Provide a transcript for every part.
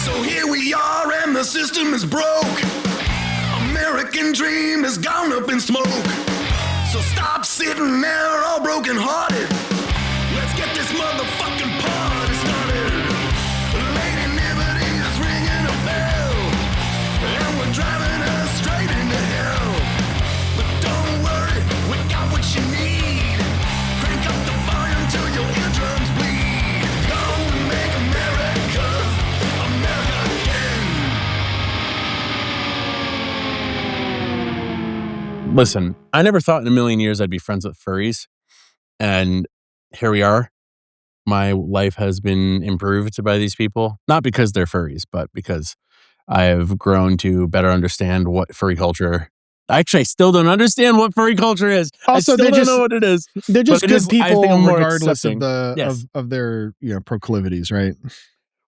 So here we are and the system is broke. American dream has gone up in smoke. So stop sitting there all broken hearted. Let's get this motherfucking party started. Lady Liberty is ringing a bell, and we're driving us straight into hell. But don't worry, we got what you need. Crank up the volume till your eardrums bleed. Go and make America again. Listen, I never thought in a million years I'd be friends with furries. And here we are. My life has been improved by these people. Not because they're furries, but because I have grown to better understand what furry culture. Actually, I still don't understand what furry culture is. Also, I still don't know what it is. They're just good people, regardless accepting. of their proclivities, right?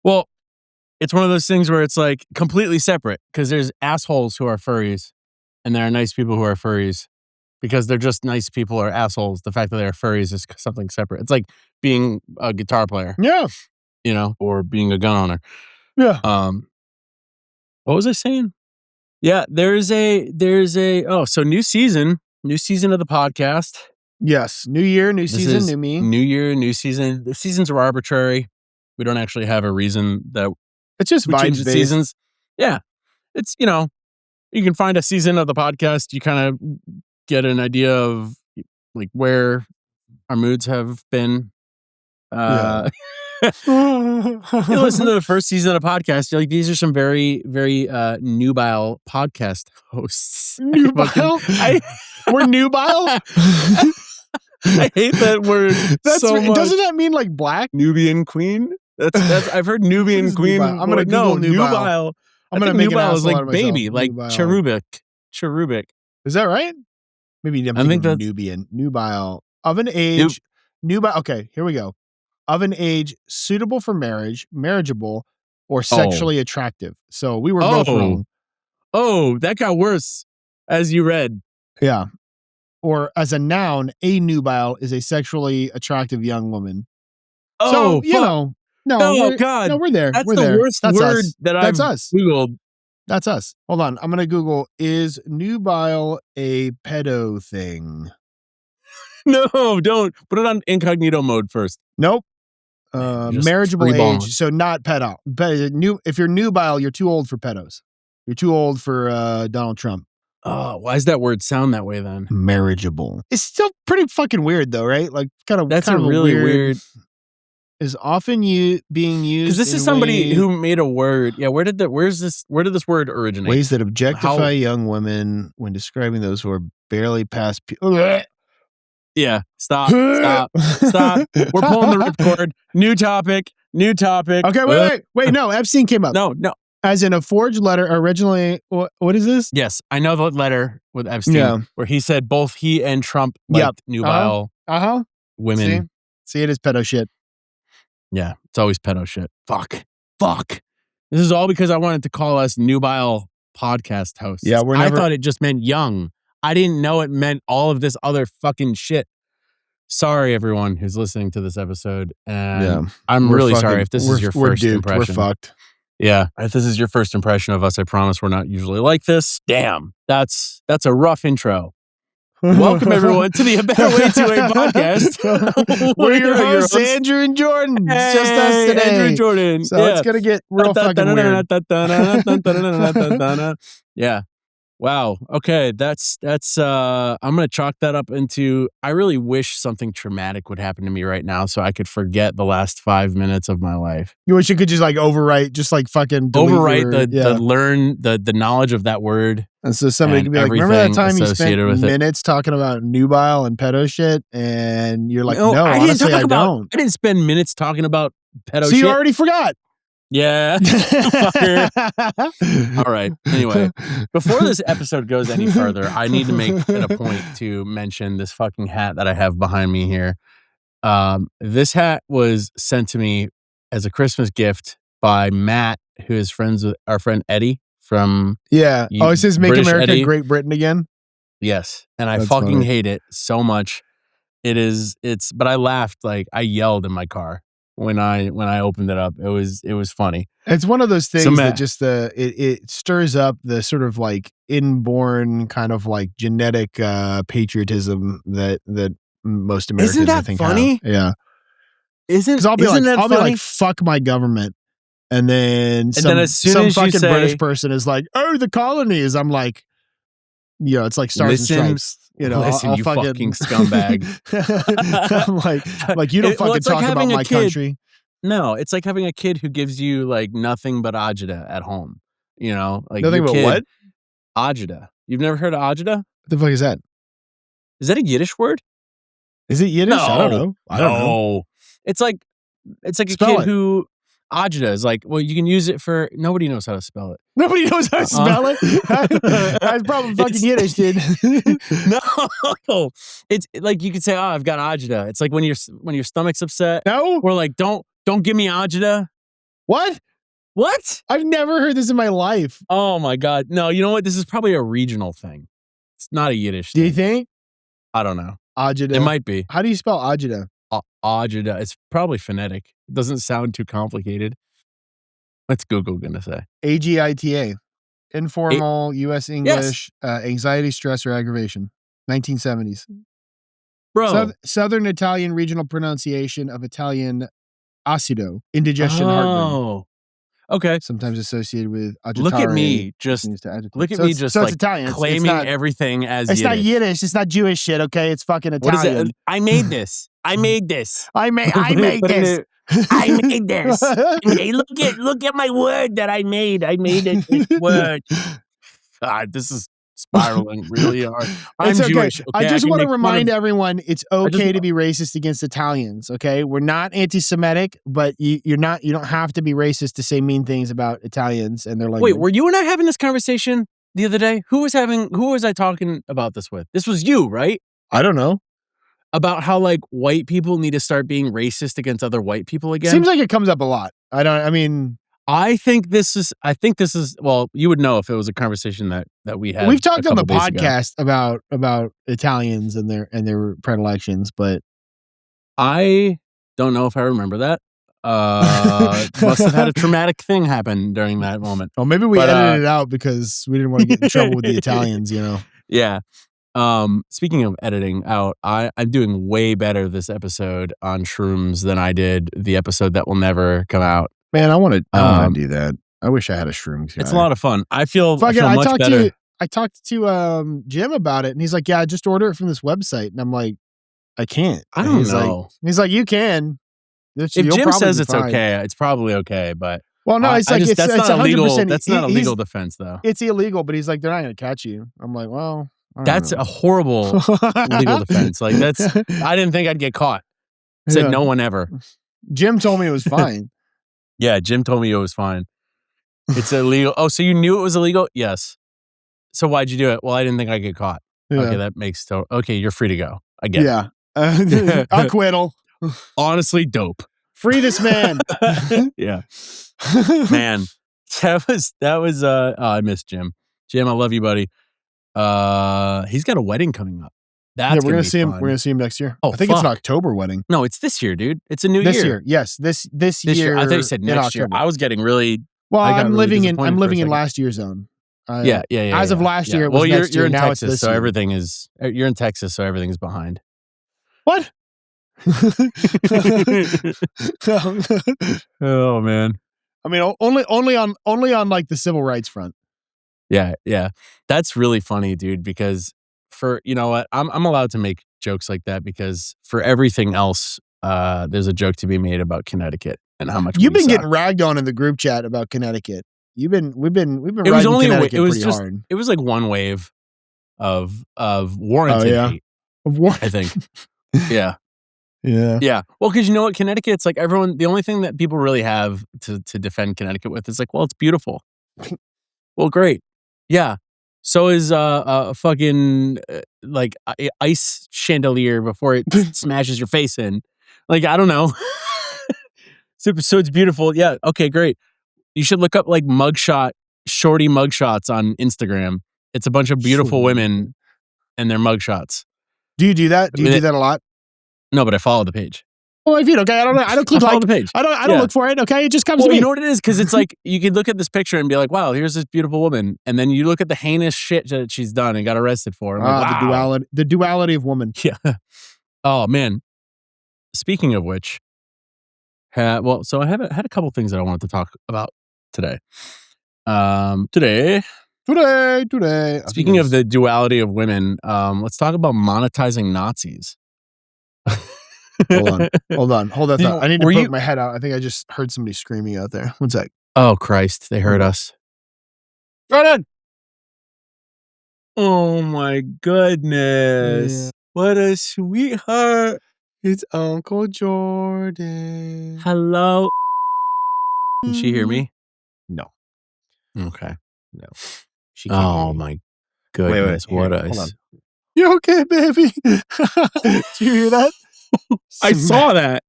Well, it's one of those things where it's like completely separate, because there's assholes who are furries and there are nice people who are furries. Because they're just nice people or assholes. The fact that they're furries is something separate. It's like being a guitar player. Yeah. Or being a gun owner. Yeah. What was I saying? Yeah, so new season of the podcast. Yes. New year, new season, new me. New year, new season. The seasons are arbitrary. We don't actually have a reason that it's just we change the vibes-based. seasons. Yeah. It's, you can find a season of the podcast. You kind of get an idea of like where our moods have been. You listen to the first season of the podcast, you're like, these are some very, very nubile podcast hosts. Nubile? We're nubile? I hate that word so much. Doesn't that mean like black? Nubian queen? That's I've heard Nubian queen. I'm gonna Google nubile. I'm gonna make nubile an is like baby, like cherubic. Is that right? Maybe I think that's Nubian. Nubile. Of an age. Nubile. Okay, here we go. Of an age suitable for marriage, marriageable, or sexually attractive. So we were both wrong. Oh, that got worse as you read. Yeah. Or as a noun, a nubile is a sexually attractive young woman. Oh, so, God. No, we're there. That's we're the there. worst That's word us. that That's I've us. Googled. That's us. Hold on. I'm going to Google, is nubile a pedo thing? No, don't. Put it on incognito mode first. Nope. Marriageable age. So not pedo. If you're nubile, you're too old for pedos. You're too old for Donald Trump. Oh, why does that word sound that way then? Marriageable. It's still pretty fucking weird though, right? Like that's kind a of really weird. Is often being used because this is somebody who made a word. Yeah, where did this word originate? Ways that objectify young women when describing those who are barely past. Yeah, stop. We're pulling the ripcord. New topic. Okay, wait. No, Epstein came up. No. As in a forged letter originally. What is this? Yes, I know the letter with Epstein where he said both he and Trump liked nubile women. See, it is pedo shit. Yeah, it's always pedo shit. Fuck. This is all because I wanted to call us nubile podcast hosts. Yeah, I thought it just meant young. I didn't know it meant all of this other fucking shit. Sorry, everyone who's listening to this episode. And I'm really sorry if this is your first impression. We're fucked. Yeah, if this is your first impression of us, I promise we're not usually like this. Damn, that's a rough intro. Welcome, everyone, to the A Better Way to A podcast. We're your hosts, Andrew and Jordan. It's just us today. Andrew and Jordan. So it's going to get real fucking weird. Yeah. Wow. Okay. That's I'm going to chalk that up into, I really wish something traumatic would happen to me right now so I could forget the last 5 minutes of my life. You wish you could just like overwrite, just like fucking the knowledge of that word. And so somebody could be like, remember that time you spent minutes talking about nubile and pedo shit? And you're like, no, honestly, I don't. I didn't spend minutes talking about pedo shit. So you already forgot. Yeah. All right. Anyway, before this episode goes any further, I need to make it a point to mention this fucking hat that I have behind me here. This hat was sent to me as a Christmas gift by Matt, who is friends with our friend Eddie from it says Make British America Eddie. Great Britain Again. Yes. And I fucking hate it so much. But I laughed, like I yelled in my car. when I opened it up. It was funny. It's one of those things that just it stirs up the sort of like inborn kind of like genetic patriotism that most Americans, isn't that I think, funny? have. Yeah, because I'll be like, fuck my government, and then some fucking British person is like, oh, the colonies. I'm like, it's like Stars and Stripes. Listen, you fucking scumbag. I'm like, you don't fucking talk about my country. No, it's like having a kid who gives you like nothing but agita at home. Like nothing but what? Agita. You've never heard of agita? What the fuck is that? Is that a Yiddish word? Is it Yiddish? No, I don't know. I don't know. It's like Spell a kid who agita is like. Well, you can use it for. Nobody knows how to spell it. Nobody knows how to spell it. That's probably fucking Yiddish, dude. No, it's like you could say, "Oh, I've got agita." It's like when your stomach's upset. No, we're like, don't give me agita. What? I've never heard this in my life. Oh my god, no! You know what? This is probably a regional thing. It's not a Yiddish thing. Do you think? I don't know. Agita. It might be. How do you spell agita? Agita. It's probably phonetic. It doesn't sound too complicated. What's Google gonna say? AGITA. Informal U.S. English. Yes. Anxiety, stress, or aggravation. 1970s. Bro. Southern Italian regional pronunciation of Italian acido. Indigestion, heartburn. Okay. Sometimes associated with agitare. Look at me just like Italian. Claiming everything as It's Yiddish. Not Yiddish. It's not Jewish shit, okay? It's fucking Italian. What is it? I made this. I made this. I made this. I made this. Look at my word that I made. I made it. This word. God, this is spiraling really hard. I'm Jewish. Okay, I just want to remind everyone it's okay to be racist against Italians. Okay, we're not anti-Semitic, but you don't have to be racist to say mean things about Italians and their language. Wait, were you and I having this conversation the other day? Who was I talking about this with? This was you, right? I don't know. About how like white people need to start being racist against other white people again. Seems like it comes up a lot. I think this is well, you would know if it was a conversation that we had. We've talked on the podcast about Italians and their predilections, but I don't know if I remember that. Must have had a traumatic thing happen during that moment. Oh, maybe we edited it out because we didn't want to get in trouble with the Italians, Yeah. Speaking of editing out, I'm doing way better this episode on shrooms than I did the episode that will never come out. Man, I want to do that. I wish I had a shrooms guy. It's a lot of fun. I feel much better. I talked to Jim about it, and he's like, "Yeah, just order it from this website." And I'm like, "I can't." I don't know. He's like, "You can." If Jim says it's okay, it's probably okay. But well, no, it's like that's not 100%. That's not a legal defense, though. It's illegal, but he's like, they're not going to catch you. I'm like, well, that's a horrible legal defense. Like I didn't think I'd get caught. Said no one ever. Jim told me it was fine. Yeah, Jim told me it was fine. It's illegal. Oh, so you knew it was illegal? Yes. So why'd you do it? Well, I didn't think I'd get caught. Yeah. Okay, that makes okay. You're free to go. I get it. Yeah. Acquittal. Honestly, dope. Free this man. Yeah. Man, that was I miss Jim. Jim, I love you, buddy. He's got a wedding coming up. We're gonna see him. We're gonna see him next year. Oh, I think it's an October wedding. No, it's this year, dude. It's a new year. This year, yes. This year. I thought you said next year. I was getting really. Well, I'm living in last year's zone. Yeah. As of last year, it was next year. You're in now Texas, it's this so year. everything is. You're in Texas, so everything's behind. What? Oh man. I mean, only on like the civil rights front. Yeah. That's really funny, dude, because you know what? I'm allowed to make jokes like that because for everything else, there's a joke to be made about Connecticut and how much you've been getting ragged on in the group chat about Connecticut. We've been riding Connecticut pretty hard. It was like one wave of warranted hate. I think. Yeah. Yeah. Well, because you know what? Connecticut's like everyone, the only thing that people really have to defend Connecticut with is like, well, it's beautiful. Well, great. Yeah. So is a fucking like ice chandelier before it smashes your face in. Like, I don't know. So it's beautiful. Yeah. Okay, great. You should look up like shorty mugshots on Instagram. It's a bunch of beautiful women and their mugshots. Do you do that? Do you do that a lot? No, but I follow the page. Oh, my feed. Okay, I don't know. I don't click I follow like. the page. I don't look for it. Okay, it just comes to me. You know what it is? Because it's like you could look at this picture and be like, "Wow, here's this beautiful woman," and then you look at the heinous shit that she's done and got arrested for. And like, wow, the duality of woman. Yeah. Oh man. Speaking of which, so I had a couple things that I wanted to talk about today. Today. Speaking of the duality of women, let's talk about monetizing Nazis. Hold on. Hold that thought. I need to poke my head out. I think I just heard somebody screaming out there. One sec. Oh Christ, they heard us. Jordan! Oh my goodness. Yeah. What a sweetheart. It's Uncle Jordan. Hello. Can she hear me? No. Okay. No. She can't hear me. My goodness. Wait. What Hold on. You okay, baby? Did you hear that? I saw that.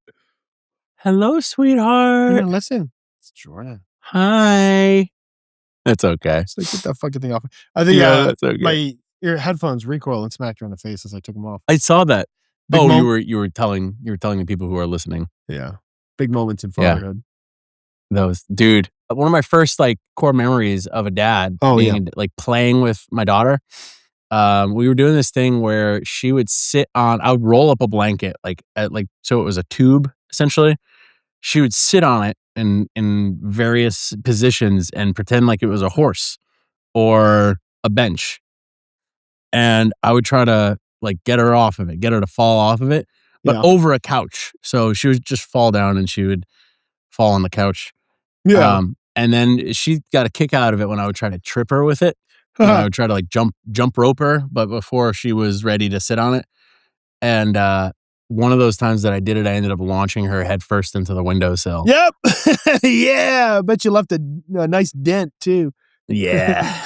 Hello, sweetheart. Yeah, listen. It's Jordan. Hi. That's okay. It's like, get that fucking thing off. I think that's okay. My ear headphones recoiled and smacked her in the face as I took them off. I saw that. You were telling the people who are listening. Yeah. Big moments in fatherhood. Those, dude. One of my first like core memories of a dad like playing with my daughter. We were doing this thing where she would sit on, I would roll up a blanket so it was a tube essentially. She would sit on it in various positions and pretend like it was a horse or a bench. And I would try to like get her to fall off of it, but over a couch. So she would just fall down and she would fall on the couch. Yeah. And then she got a kick out of it when I would try to trip her with it. And I would try to like jump rope her, but before she was ready to sit on it. And one of those times that I did it, I ended up launching her head first into the windowsill. Yep. Yeah. I bet you left a nice dent too. Yeah.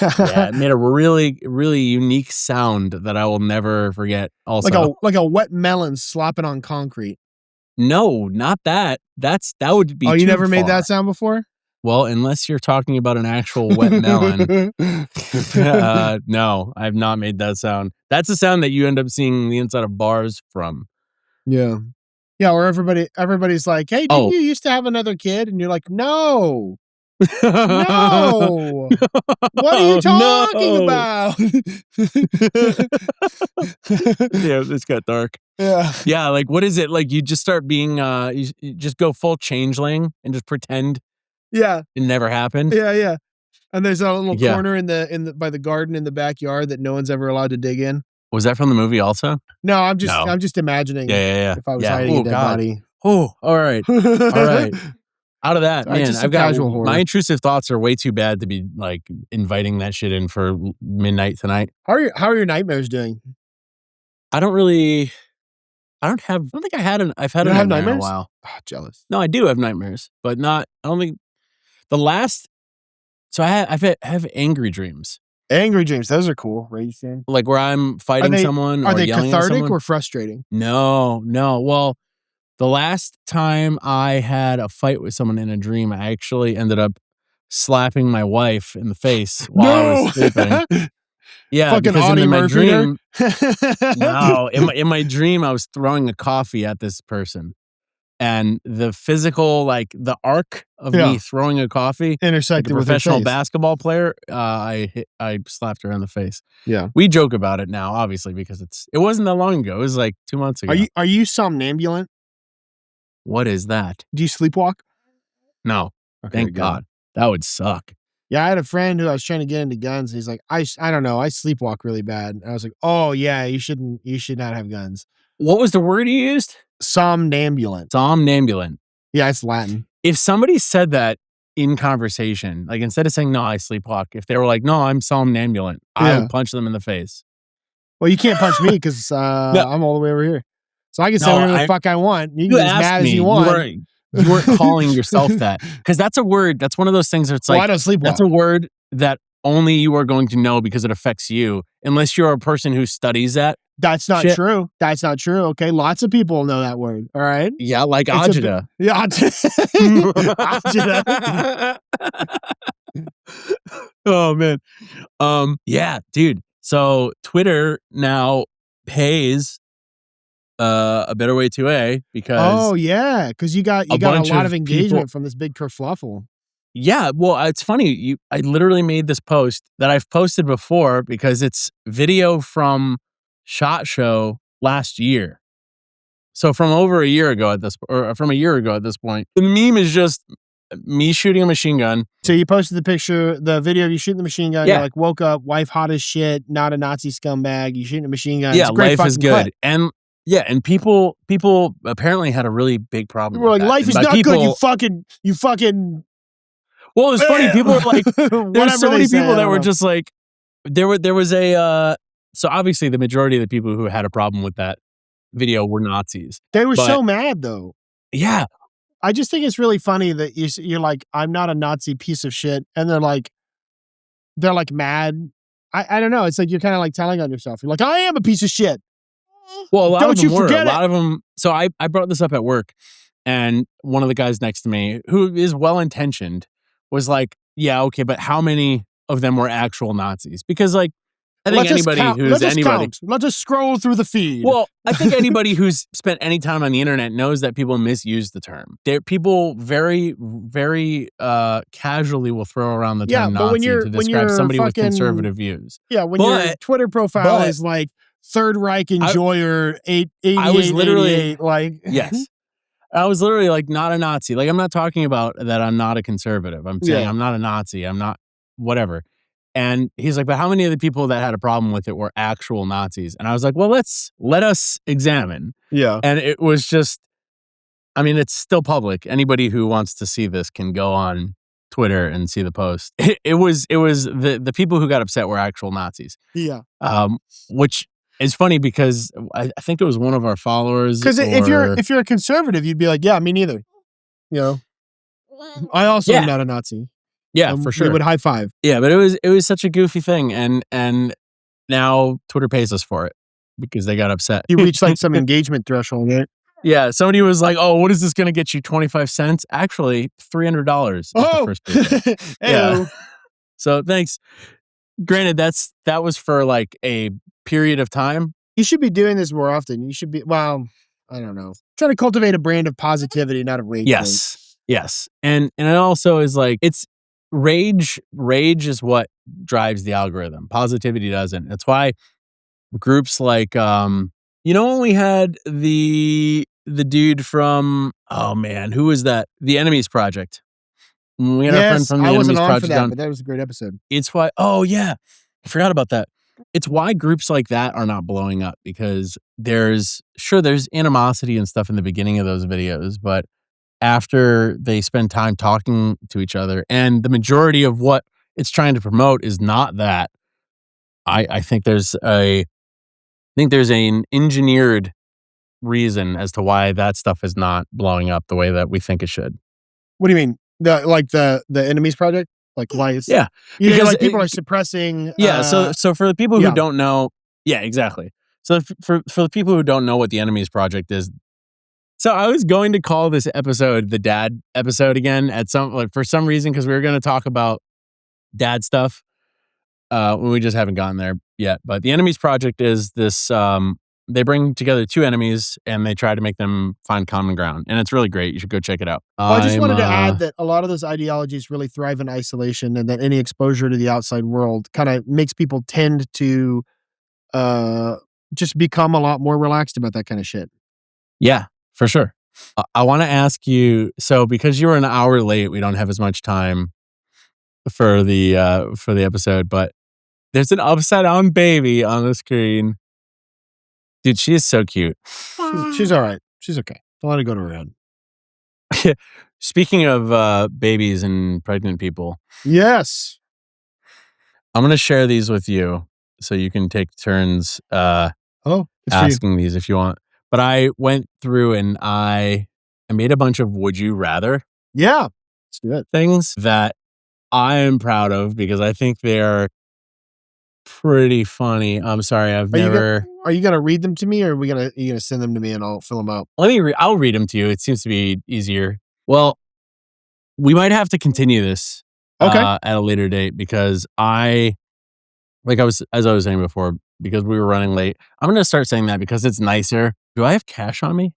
It made a really, really unique sound that I will never forget. Also, like a wet melon slopping on concrete. No, not that. That would be. Oh, you too never far. made that sound before? Well, unless you're talking about an actual wet melon. No, I've not made that sound. That's a sound that you end up seeing the inside of bars from. Yeah. Yeah, where everybody's like, "Hey, didn't you used to have another kid?" And you're like, "No. No. What are you talking about?" Yeah, this got dark. Yeah. Yeah, like what is it? Like you just start being you just go full changeling and just pretend it never happened. Yeah. And there's a little corner in the by the garden in the backyard that no one's ever allowed to dig in. Was that from the movie also? No, I'm just imagining if I was hiding a dead body. Oh, all right. Out of that, man, I've got casual horror. My intrusive thoughts are way too bad to be like inviting that shit in for midnight tonight. How are your nightmares doing? I've had a nightmare in a while. Oh, jealous. No, I do have nightmares, but I don't think the last. So I have angry dreams. Angry dreams, those are cool. Racing, like where I'm fighting someone. Are they yelling cathartic or frustrating? No. Well, the last time I had a fight with someone in a dream, I actually ended up slapping my wife in the face while I was sleeping. Yeah, fucking because Audie in my Murphy dream, no, in my dream, I was throwing a coffee at this person, and the physical, like the arc of me throwing a coffee, intersected like a with her professional face. basketball player, I slapped her in the face. Yeah, we joke about it now, obviously, because it wasn't that long ago. It was like 2 months ago. Are you somnambulant? What is that? Do you sleepwalk? No, thank God. That would suck. Yeah, I had a friend who I was trying to get into guns. He's like, I don't know, I sleepwalk really bad. And I was like, oh yeah, you should not have guns. What was the word you used? Somnambulant. Somnambulant. Yeah, it's Latin. If somebody said that in conversation, like instead of saying no, I sleepwalk, if they were like, no, I'm somnambulant, I would punch them in the face. Well, you can't punch me because I'm all the way over here. So I can say whatever the fuck I want. You can be as mad as you want. You weren't calling yourself that. Because that's a word. That's one of those things where it's like, I don't sleepwalk. That's a word that only you are going to know because it affects you. Unless you're a person who studies that. That's not true. That's not true. Okay. Lots of people know that word. All right. Yeah. Like agita. Agita. Oh, man. Yeah, dude. So Twitter now pays a Better Way 2A because because you got a lot of engagement from this big kerfluffle. Yeah, well, it's funny. I literally made this post that I've posted before because it's video from SHOT Show last year. So from over a year ago from a year ago at this point, the meme is just me shooting a machine gun. So you posted the video of you shooting the machine gun. Yeah. You're like, woke up, wife hot as shit, not a Nazi scumbag. You shooting a machine gun. Yeah, life is good. Clip. And people apparently had a really big problem. We're like, life is not good. You fucking. Well, it's funny. People are like, there's so many people that were just like, there was a. So obviously, the majority of the people who had a problem with that video were Nazis. They were so mad, though. Yeah. I just think it's really funny that you're like, I'm not a Nazi piece of shit. And they're like mad. I don't know. It's like you're kind of like telling on yourself. You're like, I am a piece of shit. Well, a lot of them. So I brought this up at work, and one of the guys next to me, who is well-intentioned, was like, yeah, okay, but how many of them were actual Nazis? Because like, I think Let's just scroll through the feed. Well, I think anybody who's spent any time on the internet knows that people misuse the term. People very, very casually will throw around the term Nazi to describe somebody with conservative views. Yeah, when your Twitter profile is like Third Reich enjoyer 888. I was literally like yes. I was literally like not a Nazi. Like I'm not talking about that I'm not a conservative. I'm saying I'm not a Nazi. I'm not whatever. And he's like, but how many of the people that had a problem with it were actual Nazis? And I was like, well, let us examine. Yeah. And it was just, I mean, it's still public. Anybody who wants to see this can go on Twitter and see the post. It was the people who got upset were actual Nazis. Yeah. Which is funny because I think it was one of our followers. Because if you're a conservative, you'd be like, yeah, me neither. You know, I also am not a Nazi. Yeah, for sure. We would high five. Yeah, but it was such a goofy thing, and now Twitter pays us for it because they got upset. You reached like some engagement threshold, right? Yeah, somebody was like, "Oh, what is this going to get you? 25 cents? Actually, $300." Oh, the first yeah. So thanks. Granted, that was for like a period of time. You should be doing this more often. You should be. Well, I don't know. Trying to cultivate a brand of positivity, not of rage. Yes, and it also is like it's. Rage is what drives the algorithm. Positivity doesn't. That's why groups like when we had the dude from who was that? The Enemies Project. We had our friend from the Enemies Project for that, but that was a great episode. It's why I forgot about that. It's why groups like that are not blowing up because there's animosity and stuff in the beginning of those videos, but after they spend time talking to each other, and the majority of what it's trying to promote is not that. I think there's an engineered reason as to why that stuff is not blowing up the way that we think it should. What do you mean? The Enemies Project? Like why is because like people are suppressing so for the people who don't know, exactly. So for the people who don't know what the Enemies Project is. So I was going to call this episode the dad episode again for some reason because we were going to talk about dad stuff. We just haven't gotten there yet. But the Enemies Project is this. They bring together two enemies and they try to make them find common ground, and it's really great. You should go check it out. I just wanted to add that a lot of those ideologies really thrive in isolation, and that any exposure to the outside world kind of makes people tend to just become a lot more relaxed about that kind of shit. Yeah. For sure. I want to ask you, so because you were an hour late, we don't have as much time for the episode, but there's an upside down baby on the screen. Dude, she is so cute. She's all right. She's okay. Don't let her go to her head. Speaking of babies and pregnant people. Yes. I'm going to share these with you so you can take turns asking these if you want. But I went through and I made a bunch of would you rather let's do it. Things that I am proud of because I think they're pretty funny. I'm sorry, Are you gonna read them to me, or are you gonna send them to me and I'll fill them out? I'll read them to you. It seems to be easier. Well, we might have to continue this at a later date because I like as I was saying before, because we were running late, I'm going to start saying that because it's nicer. Do I have cash on me?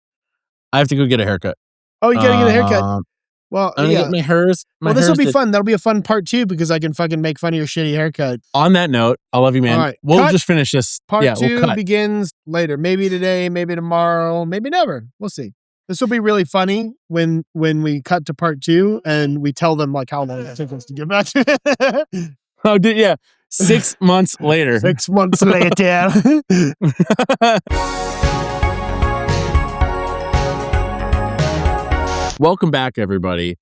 I have to go get a haircut. Oh, you got to get a haircut. Well, I'm going to get my hairs. Well, this will be fun. That'll be a fun part 2 because I can fucking make fun of your shitty haircut. On that note, I love you, man. All right. We'll just finish this. Part 2 begins later. Maybe today, maybe tomorrow, maybe never. We'll see. This will be really funny when we cut to part 2 and we tell them like how long it took us to get back to it. Oh, yeah. 6 months later. 6 months later. Welcome back, everybody.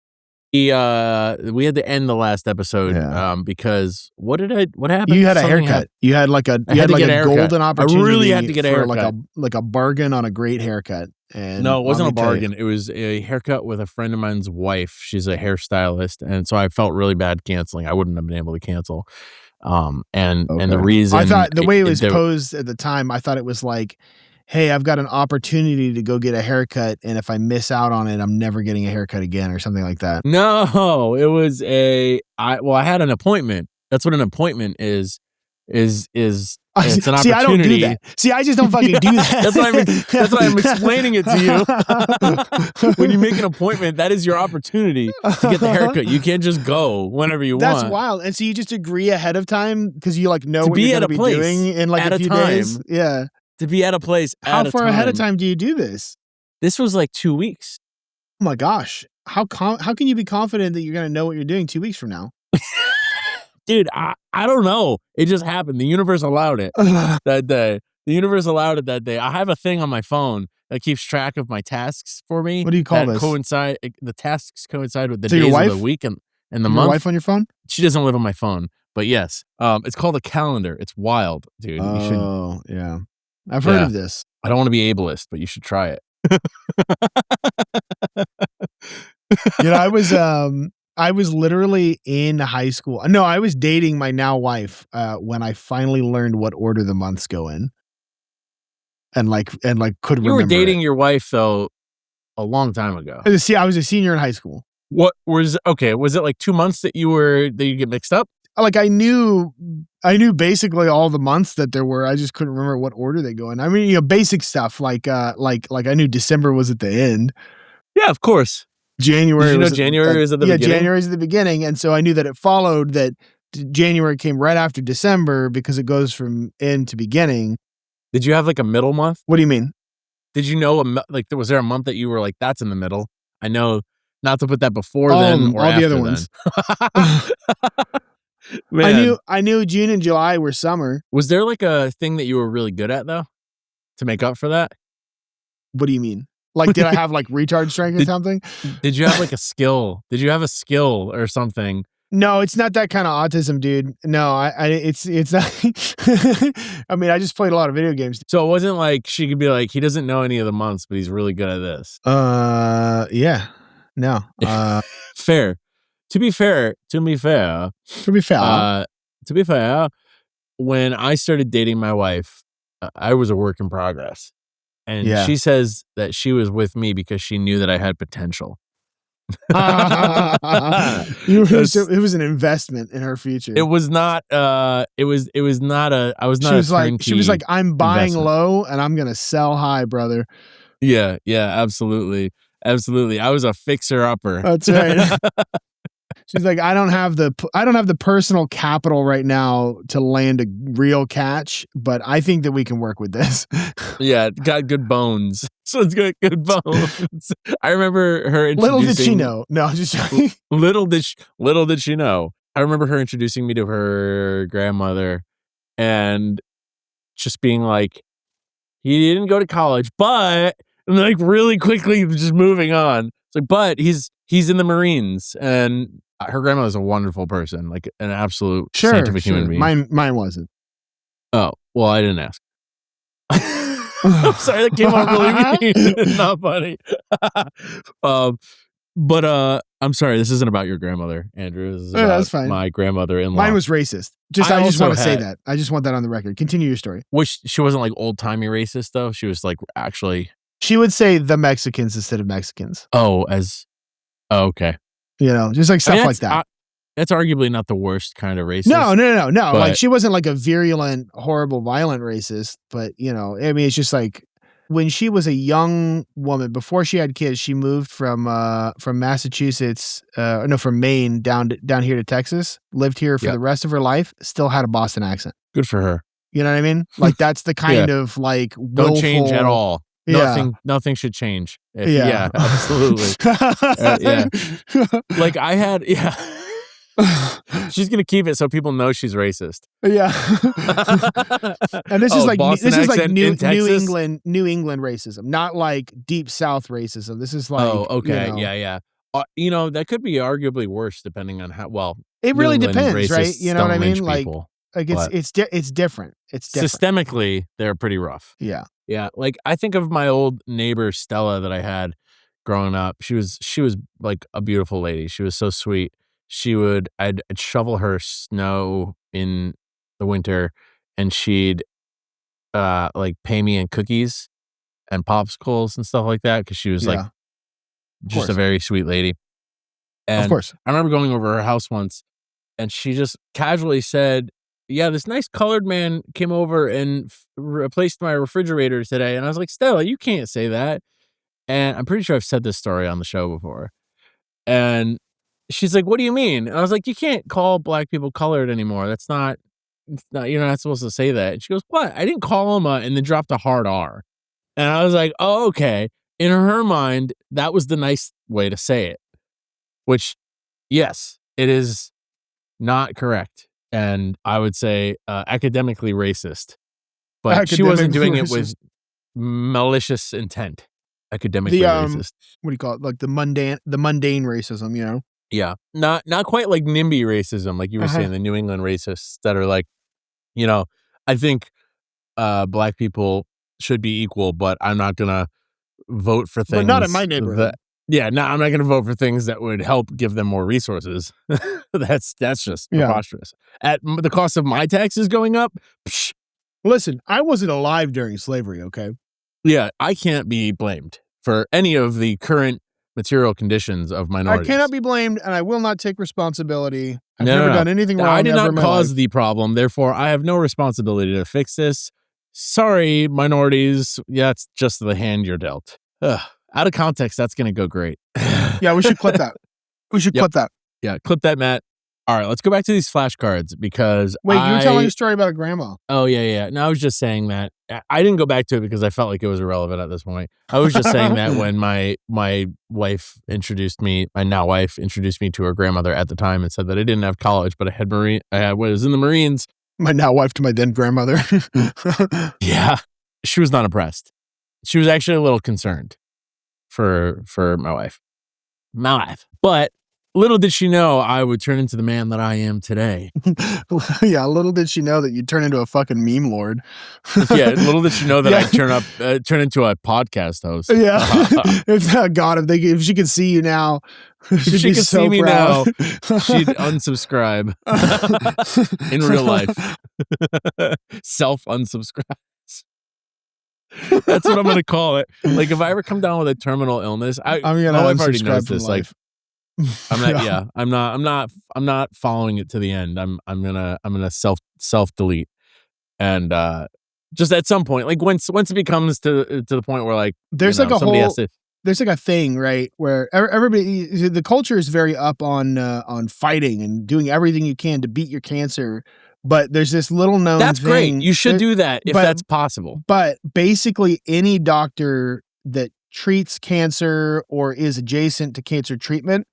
We had to end the last episode because what happened? You had a haircut. You had like a golden opportunity. I really had to get a haircut. Like a bargain on a great haircut. And no, it wasn't a bargain. It was a haircut with a friend of mine's wife. She's a hairstylist, and so I felt really bad canceling. I wouldn't have been able to cancel. And the reason I thought the way it was posed at the time, I thought it was like, hey, I've got an opportunity to go get a haircut, and if I miss out on it, I'm never getting a haircut again, or something like that. No, it was I had an appointment. That's what an appointment is. It's an opportunity. See, I don't do that. See, I just don't fucking do that. That's why I'm explaining it to you. When you make an appointment, that is your opportunity to get the haircut. You can't just go whenever you want. That's wild. And so you just agree ahead of time because you like know what you're going to be doing in like a few days. Yeah. To be at a place How far ahead of time do you do this? This was like 2 weeks. Oh my gosh. How can you be confident that you're going to know what you're doing 2 weeks from now? Dude, I don't know. It just happened. The universe allowed it that day. The universe allowed it that day. I have a thing on my phone that keeps track of my tasks for me. What do you call this? The tasks coincide with the days of the week and the month. Your wife on your phone? She doesn't live on my phone, but yes. It's called a calendar. It's wild, dude. Oh, yeah. I've heard of this. I don't want to be ableist, but you should try it. I was literally in high school. No, I was dating my now wife when I finally learned what order the months go in, and could remember. You were dating your wife though a long time ago. See, I was a senior in high school. What was okay? Was it like 2 months that you get mixed up? Like I knew basically all the months that there were. I just couldn't remember what order they go in. I mean, basic stuff like I knew December was at the end. Yeah, of course. January. Did you know January was at the beginning? Yeah, January is at the beginning, and so I knew that it followed that January came right after December because it goes from end to beginning. Did you have like a middle month? What do you mean? Did you know was there a month that you were like that's in the middle? I know not to put that before then or all after the other ones. I knew June and July were summer. Was there like a thing that you were really good at though, to make up for that? What do you mean? Like, did I have like retard strength or something? Did you have like a skill? Did you have a skill or something? No, it's not that kind of autism, dude. No, it's not. I mean, I just played a lot of video games. So it wasn't like she could be like, he doesn't know any of the months, but he's really good at this. Yeah. No. Fair. To be fair, when I started dating my wife, I was a work in progress. And she says that she was with me because she knew that I had potential. It was an investment in her future. It was not. It was not a. I was not. She was like, I'm buying low and I'm gonna sell high, brother. Yeah. Absolutely. I was a fixer upper. That's right. She's like, I don't have the personal capital right now to land a real catch, but I think that we can work with this. Yeah, got good bones. So it's got good bones. I remember her introducing. Little did she know. No, just little did she know. I remember her introducing me to her grandmother, and just being like, he didn't go to college, but and like really quickly just moving on. It's like, but he's in the Marines, and her grandmother's a wonderful person, like an absolute scientific human being. Mine wasn't. Oh, well, I didn't ask. I'm sorry, that came out really mean. Not funny. But I'm sorry, this isn't about your grandmother, Andrew. This is about that's fine. My grandmother-in-law. Mine was racist. I just want to say that. I just want that on the record. Continue your story. Which she wasn't like old-timey racist, though. She was like actually. She would say the Mexicans instead of Mexicans. Oh, okay. Just like stuff like that. that's arguably not the worst kind of racist. No. But, like she wasn't like a virulent, horrible, violent racist, but I mean, it's just like when she was a young woman before she had kids, she moved from Massachusetts, from Maine down here to Texas, lived here for the rest of her life, still had a Boston accent. Good for her. You know what I mean? Like that's the kind of like willful, don't change at all. Nothing should change. Absolutely. Like I had, she's gonna keep it so people know she's racist. Yeah. And this is like New England racism, not like deep South racism. This is like yeah. That could be arguably worse depending on how well. It really depends, right? You know what I mean? Like it's different. It's different. Systemically, they're pretty rough. Yeah. Yeah, like I think of my old neighbor Stella that I had growing up. She was like a beautiful lady. She was so sweet. I'd shovel her snow in the winter, and she'd like pay me in cookies and popsicles and stuff like that because she was like just a very sweet lady. And of course, I remember going over her house once, and she just casually said, "Yeah, this nice colored man came over and replaced my refrigerator today." And I was like, "Stella, you can't say that." And I'm pretty sure I've said this story on the show before. And she's like, "What do you mean?" And I was like, "You can't call black people colored anymore. It's not, you're not supposed to say that." And she goes, "What? I didn't call him and then dropped a hard R." And I was like, "Oh, okay." In her mind, that was the nice way to say it. Which, yes, it is not correct. And I would say academically racist. But she wasn't doing it with malicious intent. Academically racist. What do you call it? Like the mundane racism, Yeah. Not quite like NIMBY racism, like you were saying, the New England racists that are like, I think black people should be equal, but I'm not gonna vote for things. But not in my neighborhood. I'm not going to vote for things that would help give them more resources. That's just preposterous. At the cost of my taxes going up. Psh. Listen, I wasn't alive during slavery, okay? Yeah, I can't be blamed for any of the current material conditions of minorities. I cannot be blamed, and I will not take responsibility. I've never done anything wrong. I did not cause life. the problem, therefore I have no responsibility to fix this. Sorry, minorities. Yeah, it's just the hand you're dealt. Ugh. Out of context, that's going to go great. Yeah, we should clip that. Clip that. Yeah, clip that, Matt. All right, let's go back to these flashcards because Wait, you were telling a story about a grandma. Oh, yeah. No, I was just saying that. I didn't go back to it because I felt like it was irrelevant at this point. I was just saying that when my wife introduced me, my now wife introduced me to her grandmother at the time and said that I didn't have college, but I was in the Marines. My now wife to my then grandmother. Yeah, she was not impressed. She was actually a little concerned for my wife. But little did she know I would turn into the man that I am today. Yeah, little did she know that you'd turn into a fucking meme lord. Yeah, little did she know that I'd turn into a podcast host. Yeah. If she could see you now, if she could see me now, she'd unsubscribe in real life. Self-unsubscribe. That's what I'm going to call it. Like if I ever come down with a terminal illness, my wife already knows this. Like I'm not following it to the end. I'm gonna self delete, and just at some point, like once it becomes to the point where like there's like there's like a thing, right, where everybody, the culture is very up on fighting and doing everything you can to beat your cancer. But there's this little known That's thing. Great. You should do that if that's possible. But basically any doctor that treats cancer or is adjacent to cancer treatment,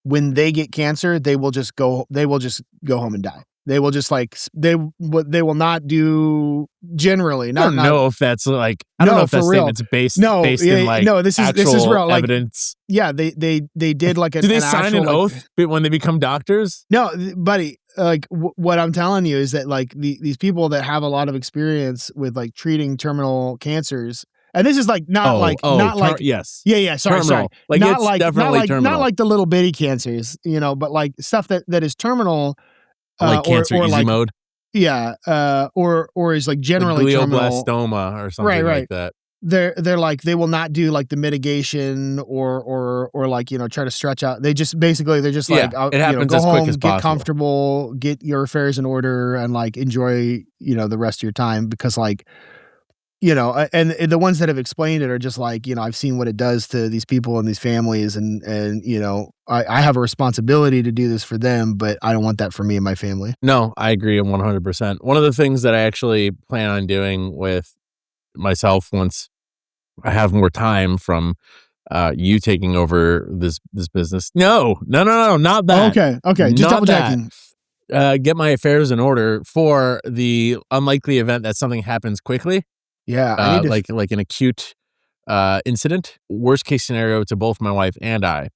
when they get cancer, they will just go home and die. They will just they will not do generally. I don't know if that's like, I don't know if that statement's based in like this is real evidence. Like, yeah, they did like do they sign an oath when they become doctors? No, buddy. Like what I'm telling you is that like these people that have a lot of experience with like treating terminal cancers, and this is like yes, sorry, like not it's like definitely terminal. Not like the little bitty cancers, but like stuff that is terminal, like cancer easy like, mode, or is like generally like glioblastoma or something like that. they're like, they will not do like the mitigation or like, try to stretch out. They just basically, they're just like, it happens go as home, quick as get possible. comfortable, get your affairs in order, and like enjoy, the rest of your time, because like, and the ones that have explained it are just like, I've seen what it does to these people and these families, and I have a responsibility to do this for them, but I don't want that for me and my family. No, I agree 100%. One of the things that I actually plan on doing with myself once I have more time from you taking over this business. No, not that. Okay. Just double checking. Get my affairs in order for the unlikely event that something happens quickly. Yeah, I need to like an acute incident. Worst case scenario to both my wife and I.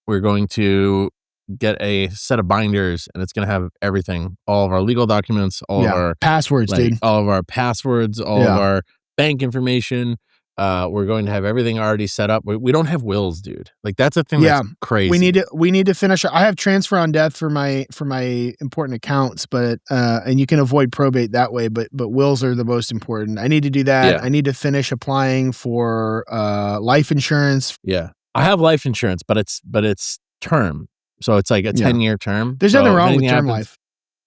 We're going to get a set of binders, and it's going to have everything, all of our legal documents, all of our passwords, dude, all of our passwords, all of our bank information. We're going to have everything already set up. We don't have wills, dude. Like, that's a thing that's crazy. We need to finish. I have transfer on death for my important accounts, but and you can avoid probate that way, but wills are the most important. I need to do that. Yeah. I need to finish applying for life insurance. Yeah. I have life insurance, but it's term. So it's like a 10-year term. There's nothing wrong with term life.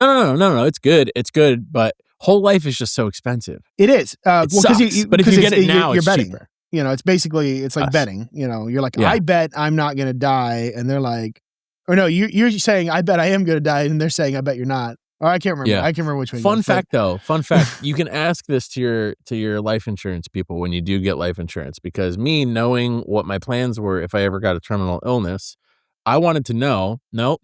No. It's good. It's good, but whole life is just so expensive. It is. But if you get it now, you're betting. cheaper. It's like betting. You're like, I bet I'm not going to die, and they're like, or no, you're saying, I bet I am going to die, and they're saying, I bet you're not. Or I can't remember. Yeah. I can't remember which one. Fun fact, you can ask this to your life insurance people when you do get life insurance, because me knowing what my plans were if I ever got a terminal illness, I wanted to know, no,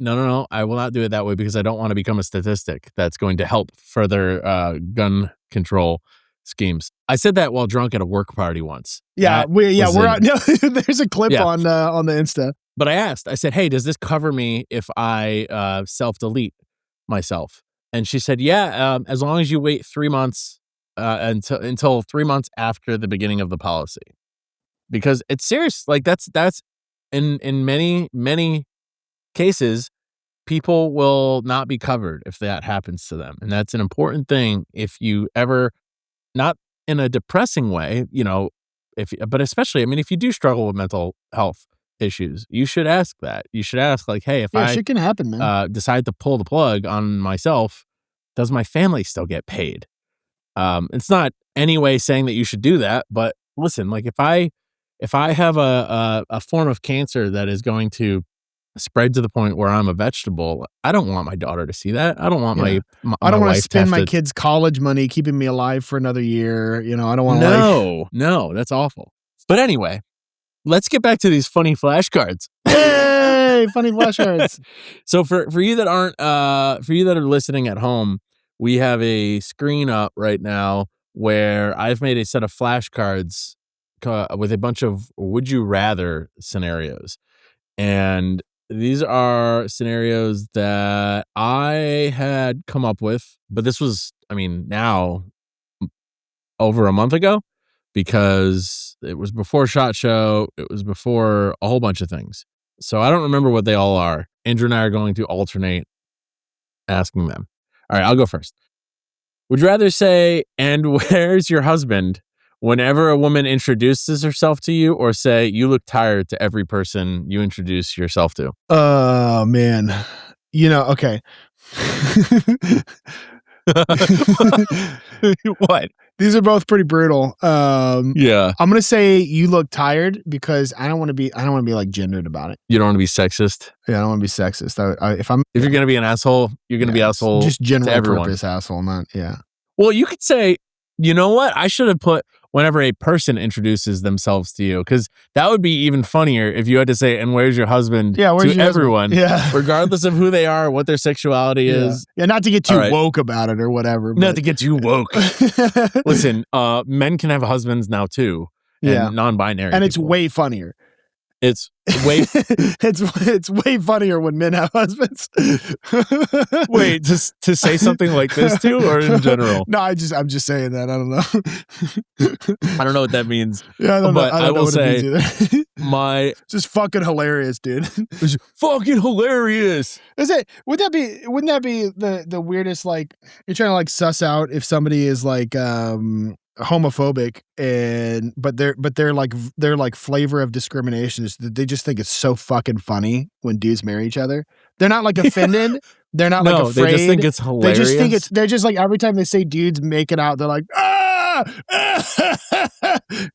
I will not do it that way, because I don't want to become a statistic that's going to help further gun control schemes. I said that while drunk at a work party once. Yeah, we're out. No, there's a clip on the Insta. But I said, hey, does this cover me if I self-delete myself? And she said, yeah, as long as you wait 3 months until 3 months after the beginning of the policy, because it's serious. Like that's in many cases, people will not be covered if that happens to them, and that's an important thing. If you ever, not in a depressing way, but especially, if you do struggle with mental health issues, you should ask that. You should ask, like, hey, if shit can happen, man. Decide to pull the plug on myself, does my family still get paid? It's not any way saying that you should do that, but listen, like if I have a form of cancer that is going to spread to the point where I'm a vegetable, I don't want my daughter to see that. I don't want I don't want to spend my kids' college money keeping me alive for another year. I don't want to. No, that's awful. But anyway, let's get back to these funny flashcards. Hey, funny flashcards. So for you that are listening at home, we have a screen up right now where I've made a set of flashcards with a bunch of would you rather scenarios. And these are scenarios that I had come up with, but this was, now over a month ago, because it was before SHOT Show. It was before a whole bunch of things. So I don't remember what they all are. Andrew and I are going to alternate asking them. All right, I'll go first. Would you rather say, and where's your husband, whenever a woman introduces herself to you, or say, you look tired to every person you introduce yourself to? Oh, man. Okay. What? These are both pretty brutal. Yeah. I'm gonna say you look tired, because I don't want to be like gendered about it. You don't want to be sexist. Yeah, I don't want to be sexist. If you're gonna be an asshole, you're gonna be asshole. Just general to everyone. Purpose asshole, not Well, you could say, you know what? I should have put whenever a person introduces themselves to you, because that would be even funnier if you had to say, and where's your husband? Yeah, where's to your everyone? Husband? Yeah, regardless of who they are, what their sexuality is. Yeah, not to get too woke about it or whatever. Not to get too woke. Listen, men can have husbands now too. And non-binary. And it's way funnier. It's way it's way funnier when men have husbands. Wait, to say something like this too, or in general? No, I'm just saying that. I don't know. I don't know what that means. Yeah, I don't know. I will say just fucking hilarious, dude. It's fucking hilarious. Is it? Wouldn't that be the weirdest? Like, you're trying to like suss out if somebody is like homophobic, but they're like flavor of discrimination is that they just think it's so fucking funny when dudes marry each other. They're not like offended. They're not like afraid. They just think it's hilarious. They just think they're just like every time they say dudes make it out, they're like,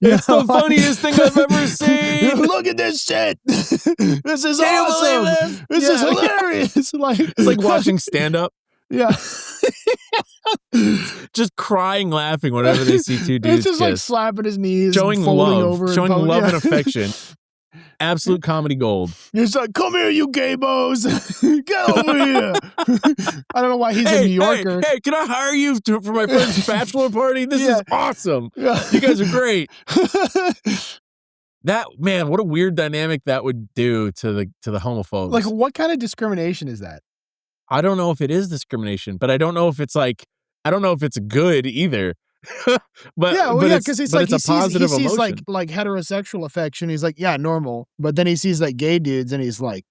it's the funniest thing I've ever seen. Look at this shit. This is awesome. This is hilarious. It's like watching stand up. Yeah. Just crying, laughing whenever they see two dudes It's just kiss. like slapping his knees, showing folding love, over and affection. Absolute comedy gold. He's like, come here, you gay bows. Get over here. I don't know why he's a New Yorker. Hey, can I hire you for my friend's bachelor party? This is awesome. Yeah. You guys are great. That, man, what a weird dynamic that would do to the homophobes. Like, what kind of discrimination is that? I don't know if it is discrimination, but I don't know if it's good either. Because it's a positive emotion. He sees like heterosexual affection. He's like, yeah, normal. But then he sees like gay dudes, and he's like,